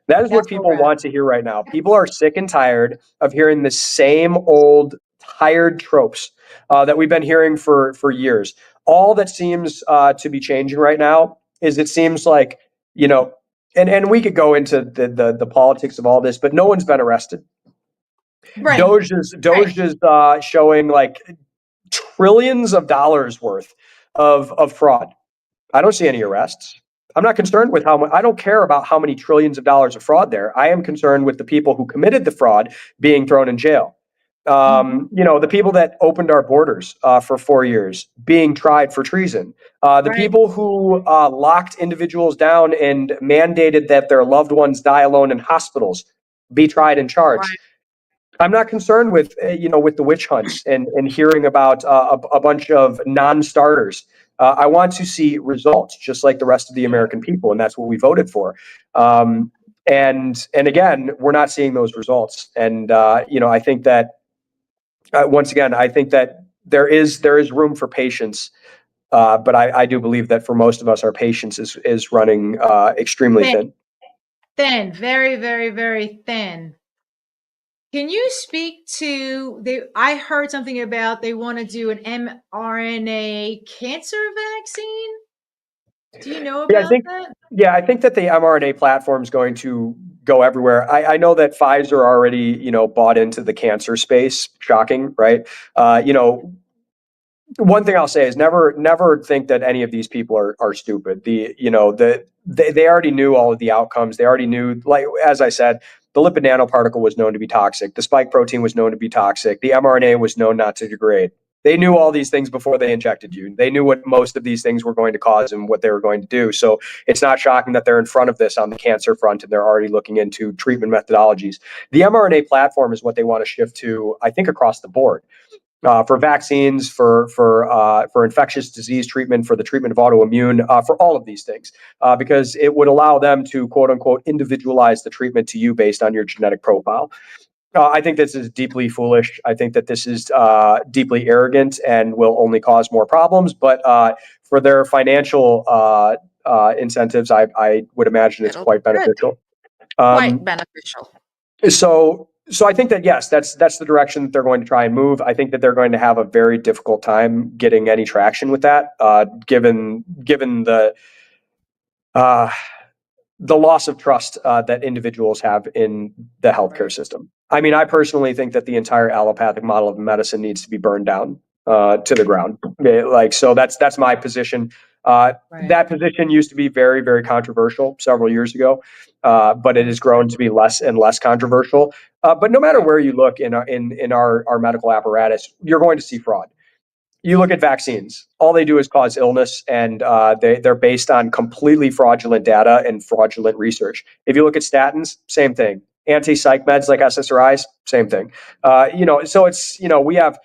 That is what people want to hear right now. People are sick and tired of hearing the same old tired tropes that we've been hearing for years. All that seems to be changing right now is it seems like, and we could go into the politics of all this, but no one's been arrested. Right. Doge is showing like trillions of dollars worth of fraud. I don't see any arrests. I'm not concerned with I don't care about how many trillions of dollars of fraud there. I am concerned with the people who committed the fraud being thrown in jail. The people that opened our borders for 4 years being tried for treason. The people who locked individuals down and mandated that their loved ones die alone in hospitals be tried and charged. Right. I'm not concerned with with the witch hunts and hearing about a bunch of non-starters. I want to see results, just like the rest of the American people, and that's what we voted for. And again, we're not seeing those results. And I think that once again, I think that there is room for patience, but I do believe that for most of us, our patience is running extremely thin. Thin, very, very, very thin. Can you speak to I heard something about they want to do an mRNA cancer vaccine. Do you know Yeah, about that? I think that the mRNA platform is going to go everywhere. I know that Pfizer already, bought into the cancer space. Shocking, right? One thing I'll say is never think that any of these people are stupid. They already knew all of the outcomes. They already knew, like as I said, the lipid nanoparticle was known to be toxic. The spike protein was known to be toxic. The mRNA was known not to degrade. They knew all these things before they injected you. They knew what most of these things were going to cause and what they were going to do. So it's not shocking that they're in front of this on the cancer front and they're already looking into treatment methodologies. The mRNA platform is what they want to shift to, I think, across the board. For vaccines, for infectious disease treatment, for the treatment of autoimmune, for all of these things, because it would allow them to quote unquote individualize the treatment to you based on your genetic profile. I think this is deeply foolish. I think that this is deeply arrogant and will only cause more problems. But for their financial incentives, I would imagine it's It'll quite be good. beneficial. Quite beneficial. So I think that yes, that's the direction that they're going to try and move. I think that they're going to have a very difficult time getting any traction with that, given uh, the loss of trust that individuals have in the healthcare system. I mean, I personally think that the entire allopathic model of medicine needs to be burned down to the ground. So that's my position. That position used to be very, very controversial several years ago, but it has grown to be less and less controversial. But no matter where you look in our medical apparatus, you're going to see fraud. You look at vaccines, all they do is cause illness, and they're based on completely fraudulent data and fraudulent research. If you look at statins, same thing. Anti-psych meds like SSRIs, same thing. So it's we have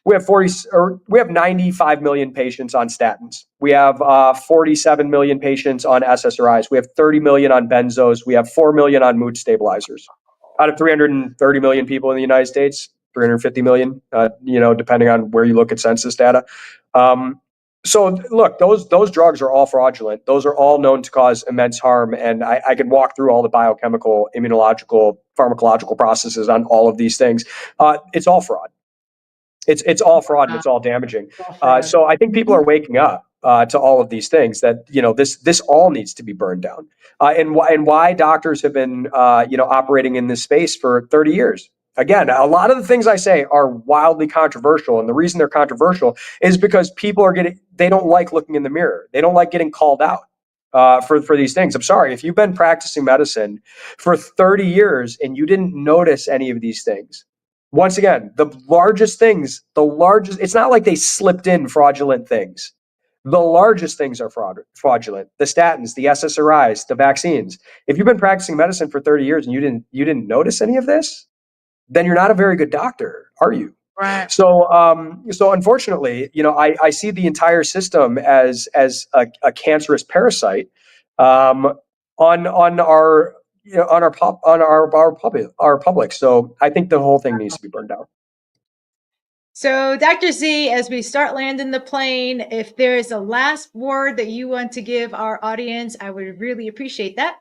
95 million patients on statins. We have 47 million patients on SSRIs. We have 30 million on benzos. We have 4 million on mood stabilizers. Out of 330 million people in the United States, 350 million, depending on where you look at census data. So look, those drugs are all fraudulent. Those are all known to cause immense harm. And I can walk through all the biochemical, immunological, pharmacological processes on all of these things. It's all fraud. It's all fraud and it's all damaging. So I think people are waking up to all of these things that this all needs to be burned down. And why doctors have been operating in this space for 30 years. Again, a lot of the things I say are wildly controversial, and the reason they're controversial is because people they don't like looking in the mirror. They don't like getting called out for these things. I'm sorry, if you've been practicing medicine for 30 years and you didn't notice any of these things. Once again, it's not like they slipped in fraudulent things. The largest things are fraudulent. The statins, the SSRIs, the vaccines. If you've been practicing medicine for 30 years and you didn't notice any of this, then you're not a very good doctor, are you? Right. So unfortunately, I see the entire system as a cancerous parasite on our our public. So I think the whole thing needs to be burned down. So, Dr. Z, as we start landing the plane, if there is a last word that you want to give our audience, I would really appreciate that.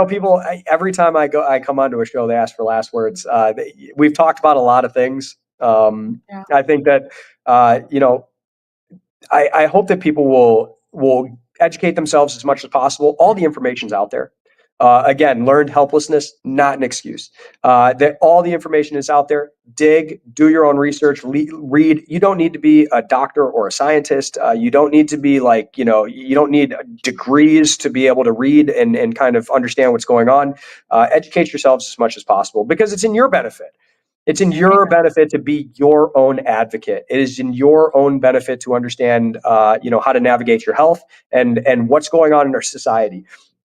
People, every time I come onto a show, they ask for last words. We've talked about a lot of things. I think that, I hope that people will educate themselves as much as possible. All the information's out there. Again, learned helplessness, not an excuse. That all the information is out there. Dig, do your own research, read. You don't need to be a doctor or a scientist. You don't need to be you don't need degrees to be able to read and kind of understand what's going on. Educate yourselves as much as possible because it's in your benefit. It's in your benefit to be your own advocate. It is in your own benefit to understand, how to navigate your health and what's going on in our society.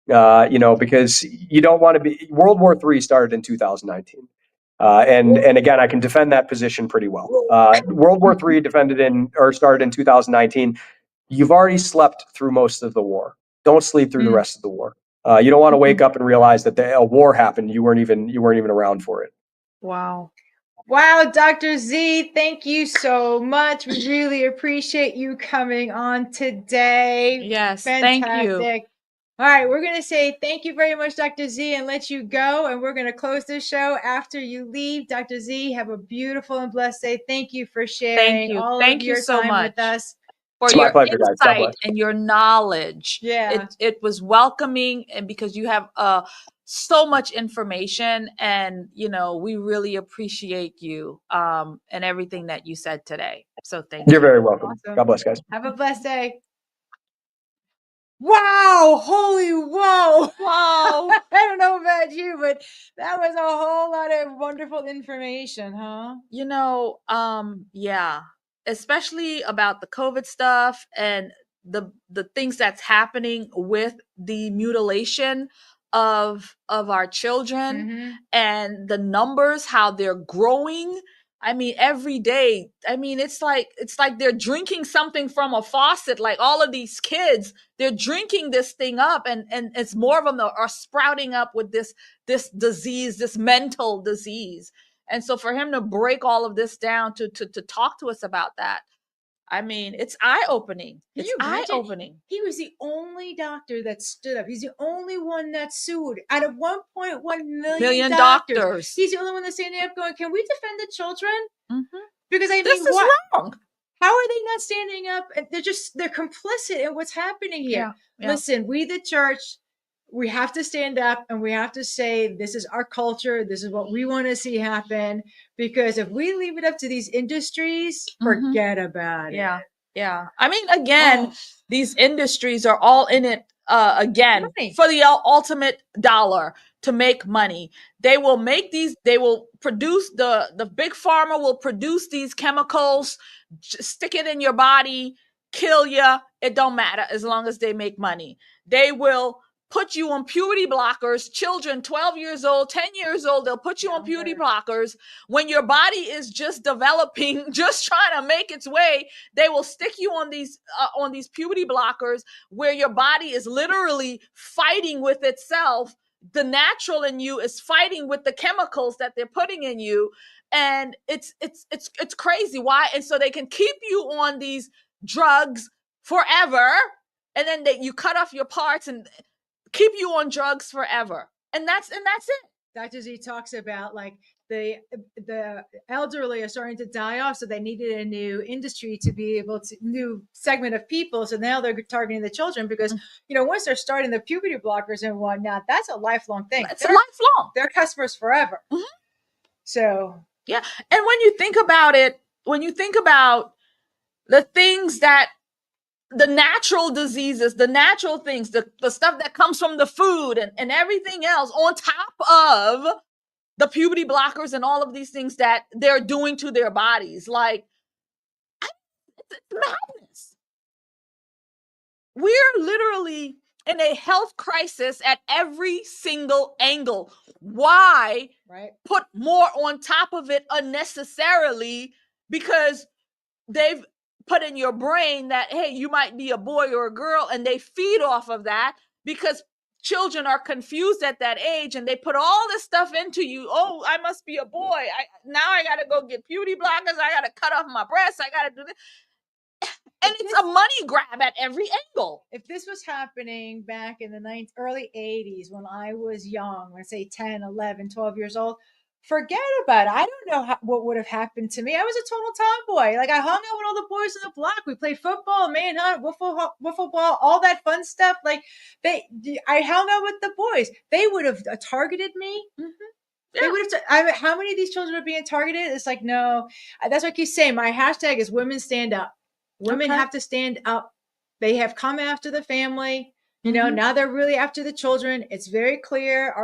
Because you don't want to be. World War III started in 2019, and again, I can defend that position pretty well. World War III started in 2019. You've already slept through most of the war. Don't sleep through the rest of the war. You don't want to wake up and realize that a war happened. You weren't even around for it. Wow. Wow, Dr. Z, thank you so much. We really appreciate you coming on today. Yes, Fantastic. thank you. All right, we're going to say thank you very much, Dr. Z, and let you go. And we're going to close this show after you leave. Dr. Z, have a beautiful and blessed day. Thank you for sharing all of your so time much with us. for It's my your pleasure, guys. God insight bless. and your knowledge. Yeah. It was welcoming, and because you have so much information, and we really appreciate you and everything that you said today. So thank you. You're very welcome. Awesome. God bless, guys. Have a blessed day. Wow, holy whoa. Wow. I don't know about you, but that was a whole lot of wonderful information, huh? Yeah, especially about the COVID stuff and the things that's happening with the mutilation of our children and the numbers, how they're growing. I mean, every day. I mean, it's like they're drinking something from a faucet. Like all of these kids, they're drinking this thing up, and it's more of them that are sprouting up with this disease, this mental disease. And so for him to break all of this down to talk to us about that, I mean, it's eye-opening. It's eye-opening. He was the only doctor that stood up. He's the only one that sued. Out of 1.1 million doctors, he's the only one that's standing up going, can we defend the children? Because I mean, this is wrong. How are they not standing up? They're complicit in what's happening here. Yeah. Listen, we the church, we have to stand up and we have to say, this is our culture. This is what we want to see happen. Because if we leave it up to these industries, forget about it. Yeah. I mean, again, these industries are all in it again for the ultimate dollar, to make money. They will produce, the big pharma will produce these chemicals, stick it in your body, kill you. It don't matter as long as they make money. They will put you on puberty blockers. Children 12 years old, 10 years old, they'll put you on puberty blockers. When your body is just developing, just trying to make its way, they will stick you on these puberty blockers, where your body is literally fighting with itself. The natural in you is fighting with the chemicals that they're putting in you. And it's crazy. Why? And so they can keep you on these drugs forever. And then you cut off your parts and keep you on drugs forever. And that's it. Dr. Z talks about like the elderly are starting to die off, so they needed a new industry to be able to, new segment of people. So now they're targeting the children because once they're starting the puberty blockers and whatnot, that's a lifelong thing. It's lifelong. They're customers forever. So yeah, and when you think about it, when you think about the things that the natural diseases, the natural things, the stuff that comes from the food and everything else, on top of the puberty blockers and all of these things that they're doing to their bodies. Like, it's madness. We're literally in a health crisis at every single angle. Why put more on top of it unnecessarily? Because they've put in your brain that, hey, you might be a boy or a girl, and they feed off of that because children are confused at that age, and they put all this stuff into you. Oh, I must be a boy. Now I got to go get puberty blockers. I got to cut off my breasts. I got to do this. And it's a money grab at every angle. If this was happening back in the early 80s when I was young, let's say 10, 11, 12 years old, forget about it. I don't know what would have happened to me. I was a total tomboy. Like, I hung out with all the boys on the block. We played football, manhunt, wiffle ball, all that fun stuff. Like, I hung out with the boys. They would have targeted me. Yeah. They would have. How many of these children are being targeted? It's like, no. That's what I keep saying. My hashtag is women stand up. Women have to stand up. They have come after the family. Now they're really after the children. It's very clear.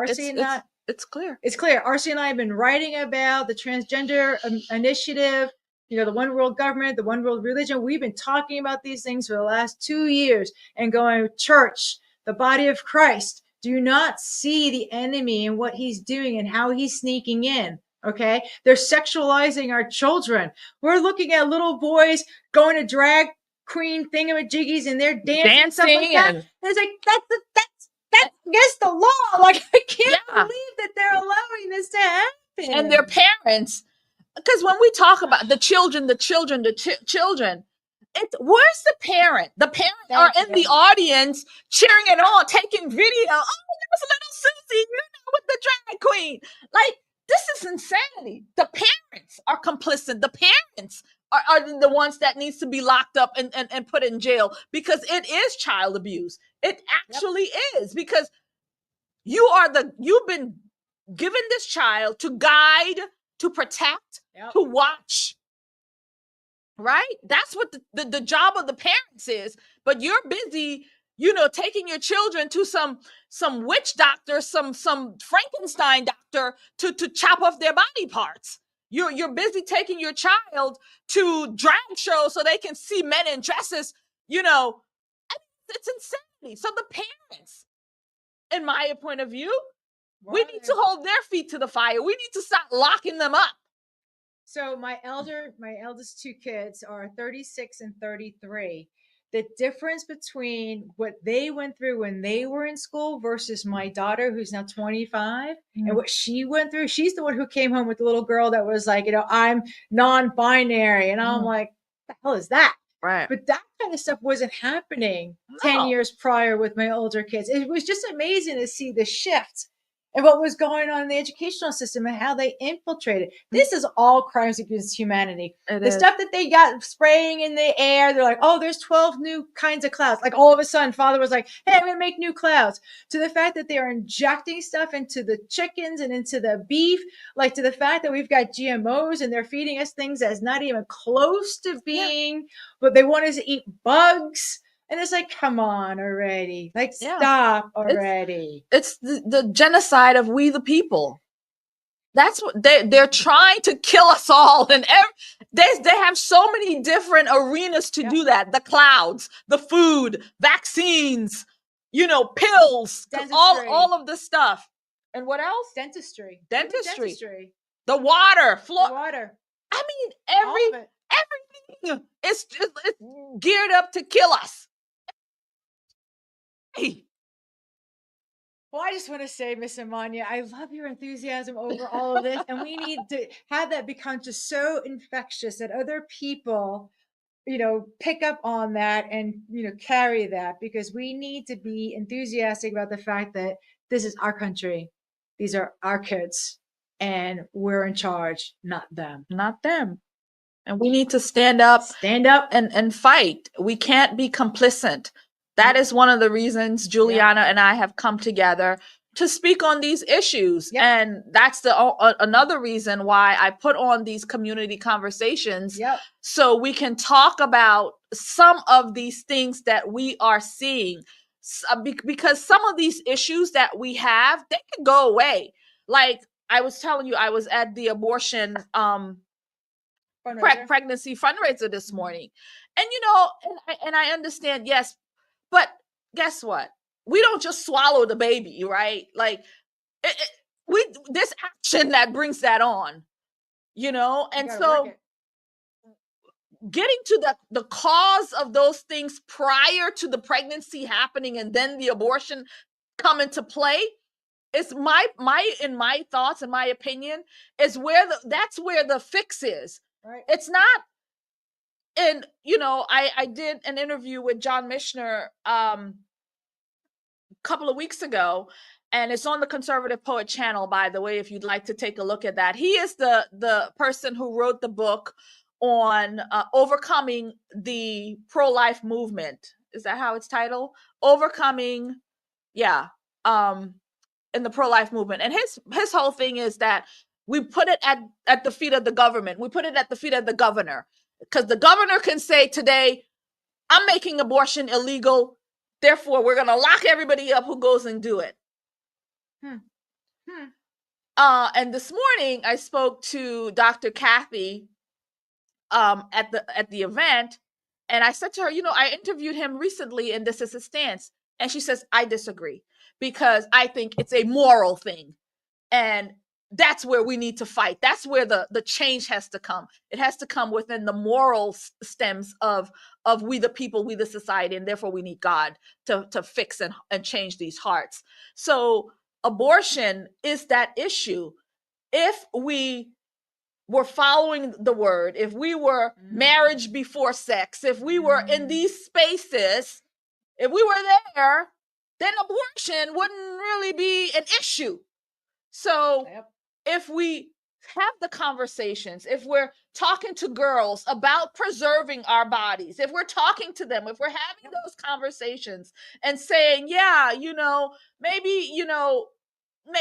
It's clear. It's clear. RC and I have been writing about the transgender initiative, the one world government, the one world religion. We've been talking about these things for the last 2 years and going, church, the body of Christ, do not see the enemy and what he's doing and how he's sneaking in. Okay. They're sexualizing our children. We're looking at little boys going to drag queen thingamajiggies and they're dancing and stuff like that. And it's like, that's against the law. Like, I can't believe that they're allowing this to happen. And their parents, because when we talk about the children, where's the parent? The parents are in the audience cheering it on, taking video. Oh, there's little Susie, with the drag queen. Like, this is insanity. The parents are complicit. The parents are the ones that needs to be locked up and put in jail, because it is child abuse. It actually is, because you've been given this child to guide, to protect, to watch. Right? That's what the job of the parents is. But you're busy, taking your children to some witch doctor, some Frankenstein doctor to chop off their body parts. You're busy taking your child to drag shows so they can see men in dresses. It's insanity. So the parents, in my point of view, we need to hold their feet to the fire. We need to stop locking them up. So my eldest two kids are 36 and 33. The difference between what they went through when they were in school versus my daughter, who's now 25, and what she went through. She's the one who came home with the little girl that was like, I'm non-binary. And I'm like, what the hell is that? Right. But that kind of stuff wasn't happening 10 years prior with my older kids. It was just amazing to see the shift and what was going on in the educational system and how they infiltrated. This is all crimes against humanity. The stuff that they got spraying in the air, they're like, oh, there's 12 new kinds of clouds. Like, all of a sudden, father was like, hey, I'm going to make new clouds. To the fact that they are injecting stuff into the chickens and into the beef, like to the fact that we've got GMOs and they're feeding us things that's not even close to being, but they want us to eat bugs. And it's like, come on already. Like, stop already. It's the genocide of we the people. That's what they're trying to kill us all. And they have so many different arenas to do that. The clouds, the food, vaccines, pills, all of this stuff. And what else? Dentistry. The water, the water. I mean, everything is geared up to kill us. Hey. Well, I just want to say, Miss Amania, I love your enthusiasm over all of this. And we need to have that become just so infectious that other people, pick up on that and, carry that, because we need to be enthusiastic about the fact that this is our country. These are our kids and we're in charge, not them. Not them. And we need to stand up and fight. We can't be complicit. That is one of the reasons Julianna and I have come together to speak on these issues. And that's another reason why I put on these community conversations, so we can talk about some of these things that we are seeing, because some of these issues that we have, they can go away. Like I was telling you, I was at the abortion pregnancy fundraiser this morning, and and I understand, yes, but guess what? We don't just swallow the baby, right? Like this action that brings that on, and so getting to the cause of those things prior to the pregnancy happening and then the abortion come into play is in my thoughts and my opinion is that's where the fix is. Right. It's not. And I did an interview with John Mishner a couple of weeks ago, and it's on the Conservative Poet channel, by the way, if you'd like to take a look at that. He is the person who wrote the book on overcoming the pro-life movement. Is that how it's titled? Overcoming, in the pro-life movement. And his whole thing is that we put it at the feet of the government. We put it at the feet of the governor. Because the governor can say today, I'm making abortion illegal, therefore we're going to lock everybody up who goes and do it. And this morning I spoke to Dr. Kathy at the event, and I said to her, I interviewed him recently and this is his stance. And she says, I disagree, because I think it's a moral thing. And that's where we need to fight. That's where the change has to come. It has to come within the moral stems of we the people, we the society, and therefore we need God to fix and change these hearts. So abortion is that issue. If we were following the word, if we were marriage before sex, if we were in these spaces, if we were there, then abortion wouldn't really be an issue. So if we have the conversations, if we're talking to girls about preserving our bodies, if we're talking to them, if we're having those conversations and saying, yeah, maybe,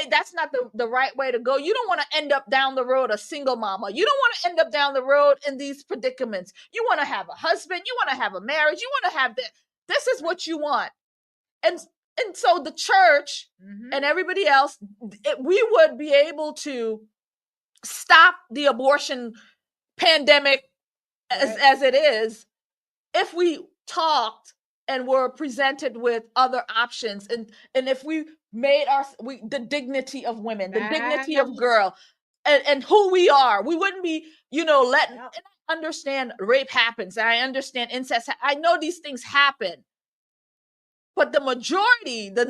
that's not the right way to go. You don't want to end up down the road a single mama. You don't want to end up down the road in these predicaments. You want to have a husband. You want to have a marriage. You want to have this. This is what you want. And so the church and everybody else, we would be able to stop the abortion pandemic as it is if we talked and were presented with other options, and if we made the dignity of women, the dignity of girl, and who we are. We wouldn't be letting. And I understand rape happens, I understand incest, I know these things happen, but the majority, the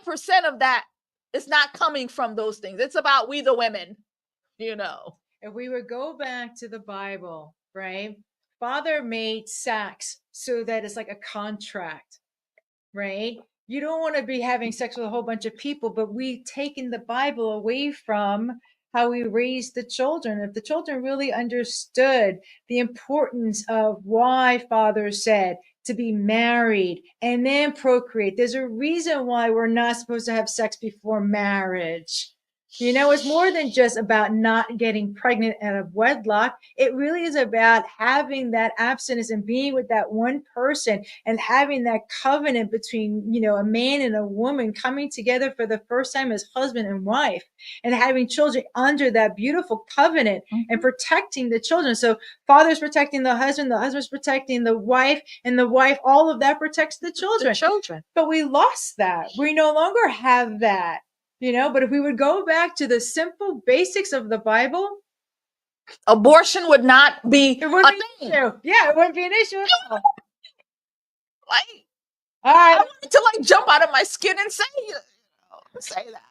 99% of that is not coming from those things. It's about we the women, If we would go back to the Bible, right? Father made sex so that it's like a contract, right? You don't want to be having sex with a whole bunch of people, but we've taken the Bible away from how we raise the children. If the children really understood the importance of why Father said to be married and then procreate, there's a reason why we're not supposed to have sex before marriage. It's more than just about not getting pregnant out of wedlock. It really is about having that abstinence and being with that one person and having that covenant between, a man and a woman coming together for the first time as husband and wife and having children under that beautiful covenant and protecting the children. So father's protecting the husband's protecting the wife, and the wife, all of that protects the children. But we lost that. We no longer have that. But if we would go back to the simple basics of the Bible, abortion would not be it wouldn't be an issue. Yeah, it wouldn't be an issue at all. I wanted to jump out of my skin and say that.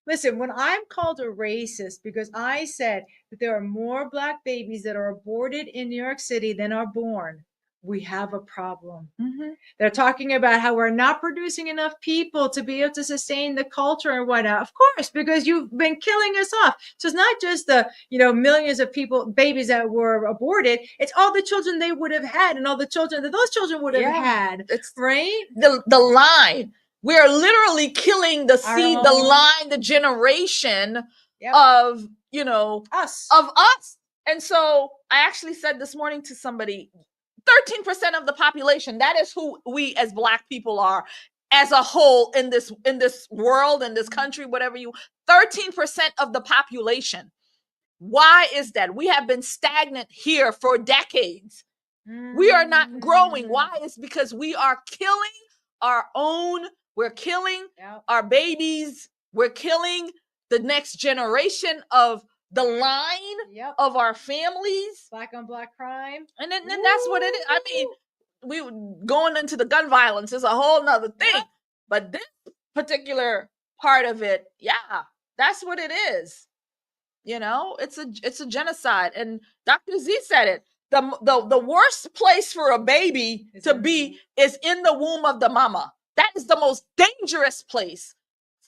Listen, when I'm called a racist because I said that there are more Black babies that are aborted in New York City than are born, we have a problem. They're talking about how we're not producing enough people to be able to sustain the culture and whatnot. Of course, because you've been killing us off. So it's not just the, millions of babies that were aborted. It's all the children they would have had and all the children that those children would have had. It's right. The line. We are literally killing the seed, the line, the generation of, us. Of us. And so I actually said this morning to somebody, 13% of the population, that is who we as Black people are as a whole in this world, in this country, 13% of the population. Why is that? We have been stagnant here for decades. We are not growing. Why? It's because we are killing our own. We're killing our babies. We're killing the next generation of the line of our families. Black on Black crime. And then that's what it is. I mean, we going into the gun violence is a whole nother thing. But this particular part of it, that's what it is. It's a genocide. And Dr. Z said it. The worst place for a baby to be is in the womb of the mama. That is the most dangerous place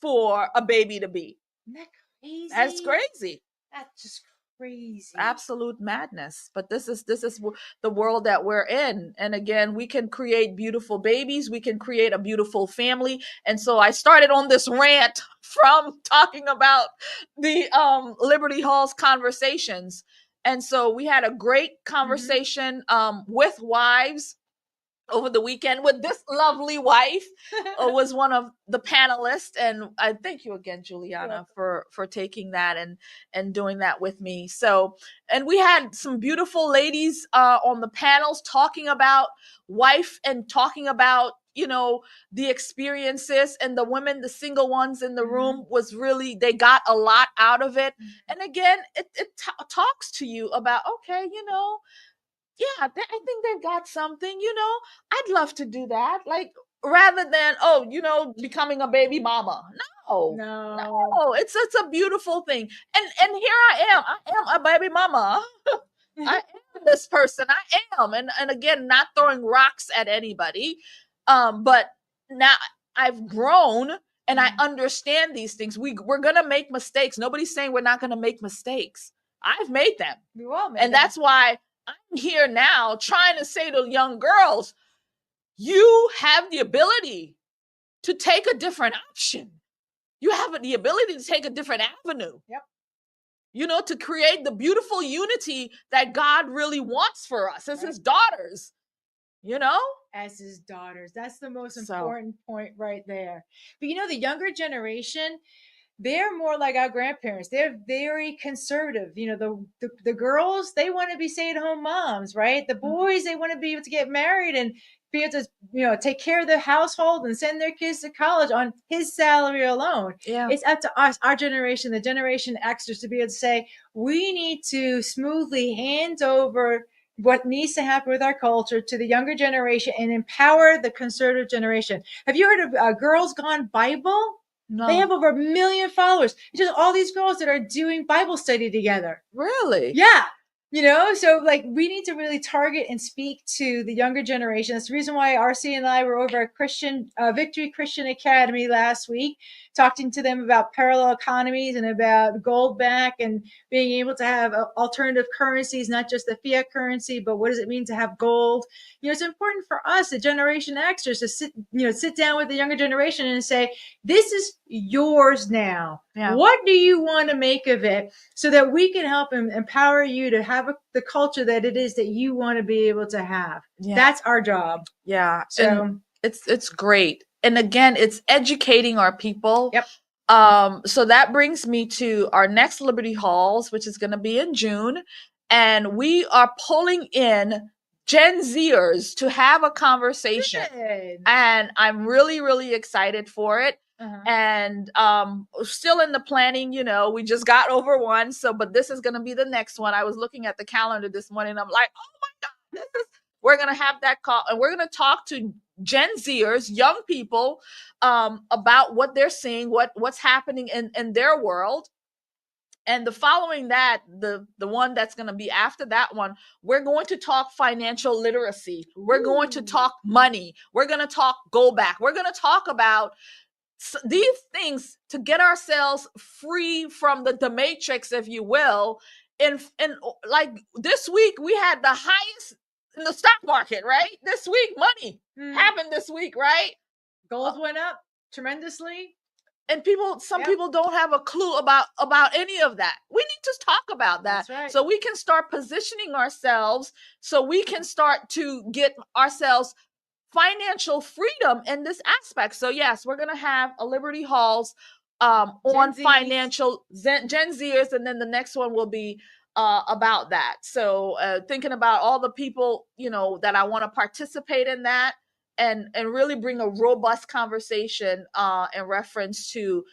for a baby to be. Isn't that crazy? That's crazy. That's just crazy. Absolute madness. But this is the world that we're in. And again, we can create beautiful babies. We can create a beautiful family. And so I started on this rant from talking about the Liberty Hall's conversations. And so we had a great conversation with wives over the weekend with this lovely wife was one of the panelists. And I thank you again, Julianna, for taking that and doing that with me. So, and we had some beautiful ladies on the panels talking about wife and talking about, the experiences, and the women, the single ones in the room was really, they got a lot out of it. And again, it talks to you about, okay, I think they've got something, I'd love to do that. Like, rather than, becoming a baby mama. No, it's a beautiful thing. And here I am a baby mama. I am this person. I am. And again, not throwing rocks at anybody. But now I've grown and I understand these things. We're gonna make mistakes. Nobody's saying we're not gonna make mistakes. I've made them. We all made and them. That's why I'm here now trying to say to young girls, you have the ability to take a different option. You have the ability to take a different avenue. Yep. To create the beautiful unity that God really wants for us as his daughters. As his daughters. That's the most important point right there. But the younger generation, they're more like our grandparents. They're very conservative. The girls, they want to be stay-at-home moms, right? The boys, they want to be able to get married and be able to, take care of the household and send their kids to college on his salary alone. Yeah. It's up to us, our generation, the Generation Xers, to be able to say, we need to smoothly hand over what needs to happen with our culture to the younger generation and empower the conservative generation. Have you heard of Girls Gone Bible? No. They have over 1 million followers. It's just all these girls that are doing Bible study together. Really? Yeah. So we need to really target and speak to the younger generation. That's the reason why RC and I were over at Victory Christian Academy last week, talking to them about parallel economies and about gold back and being able to have alternative currencies, not just the fiat currency, but what does it mean to have gold? It's important for us, the Generation Xers, to sit down with the younger generation and say, this is yours now. Yeah. What do you want to make of it so that we can help empower you to have the culture that it is that you want to be able to have? Yeah. That's our job. Yeah. So and it's great. And again, it's educating our people. Yep. So that brings me to our next Liberty Halls, which is going to be in June. And we are pulling in Gen Zers to have a conversation. Good. And I'm really, really excited for it. Uh-huh. And still in the planning, we just got over one. But this is going to be the next one. I was looking at the calendar this morning. I'm like, oh my God, we're going to have that call. And we're going to talk to Gen Zers, young people, about what they're seeing, what's happening in their world. And the following that, the one that's going to be after that one, we're going to talk financial literacy. Ooh. We're going to talk money. We're going to talk go back. We're going to talk about these things to get ourselves free from the matrix, if you will. And like this week, we had the highest in the stock market, right? This week, money happened this week, right? Gold went up tremendously. And some people don't have a clue about any of that. We need to talk about that. That's right. So we can start positioning ourselves, so we can start to get ourselves financial freedom in this aspect. So yes, we're going to have a Liberty Halls on financial Gen Zers, and then the next one will be about that. So thinking about all the people, that I want to participate in that, and really bring a robust conversation in reference to,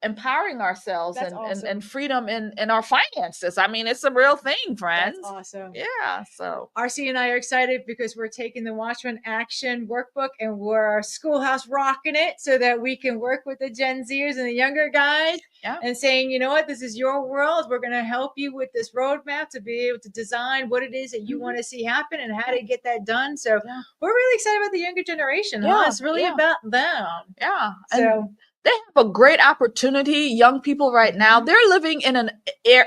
empowering ourselves and freedom in our finances. I mean, it's a real thing, friends. That's awesome. Yeah. So RC and I are excited because we're taking the Watchmen Action workbook and we're schoolhouse rocking it so that we can work with the Gen Zers and the younger guys and saying, you know what, this is your world. We're going to help you with this roadmap to be able to design what it is that you want to see happen and how to get that done. So we're really excited about the younger generation. Yeah, It's really about them. Yeah. So and they have a great opportunity. Young people right now, they're living in an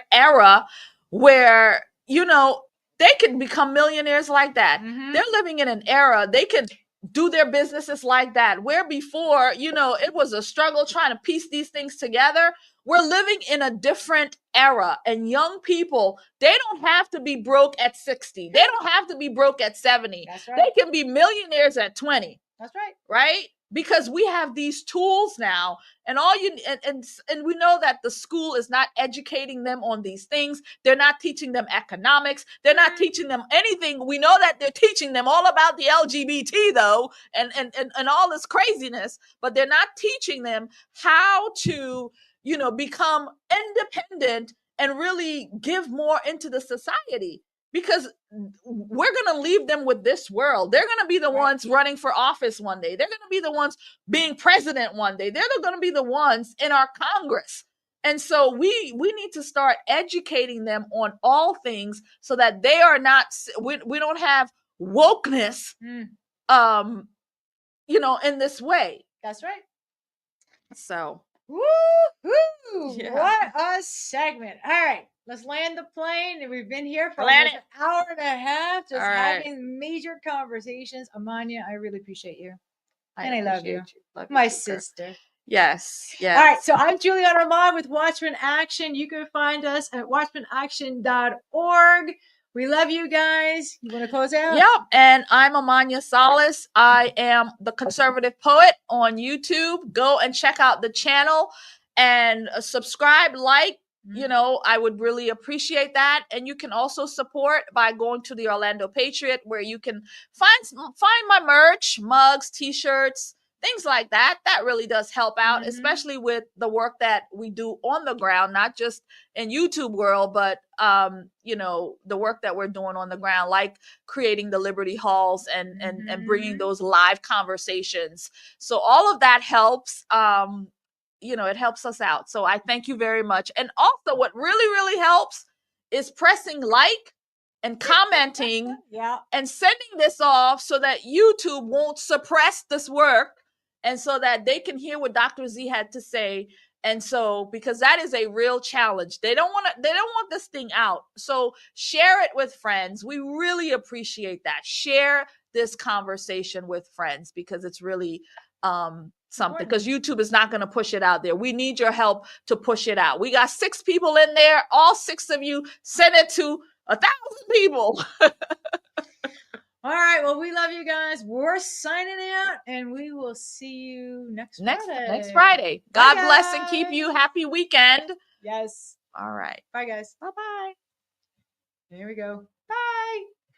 era where, they can become millionaires like that. They're living in an era, they can do their businesses like that, where before, it was a struggle trying to piece these things together. We're living in a different era, and young people, they don't have to be broke at 60. They don't have to be broke at 70. That's right. They can be millionaires at 20. That's right. Right? Because we have these tools now, and we know that the school is not educating them on these things. They're not teaching them economics. They're not teaching them anything. We know that they're teaching them all about the LGBT though, and all this craziness, but they're not teaching them how to, become independent and really give more into the society. because we're going to leave them with this world. They're going to be the ones running for office one day. They're going to be the ones being president one day. They're going to be the ones in our Congress. And so we need to start educating them on all things so that they are not, we don't have wokeness, you know, in this way. That's right. So, woo-hoo! Yeah. What a segment. All right, let's land the plane. We've been here for almost an hour and a half, just having major conversations. Amania, I really appreciate you. And I love you. Love my you, sister. Yes. All right, so I'm Julianna Ormond with Watchmen Action. You can find us at watchmenaction.org. We love you guys. You want to close out? Yep. And I'm Amania Saluste. I am the conservative poet on YouTube. Go and check out the channel and subscribe, like, you know, I would really appreciate that. And you can also support by going to the Orlando Patriot, where you can find my merch, mugs, t-shirts, things like that. That really does help out, especially with the work that we do on the ground, not just in YouTube world, but you know, the work that we're doing on the ground, like creating the Liberty Halls and bringing those live conversations. So all of that helps. You know, it helps us out. So I thank you very much. And also what really, really helps is pressing like and commenting and sending this off so that YouTube won't suppress this work, and so that they can hear what Dr. Z had to say. And so, because that is a real challenge, they don't want this thing out. So share it with friends. We really appreciate that. Share this conversation with friends, because it's really something, because YouTube is not going to push it out there. We need your help to push it out. We got 6 people in there. All 6 of you, send it to 1,000 people. All right. Well, we love you guys. We're signing out, and we will see you next Friday. God bless and keep you. Happy weekend. Yes. All right. Bye, guys. Bye-bye. There we go. Bye.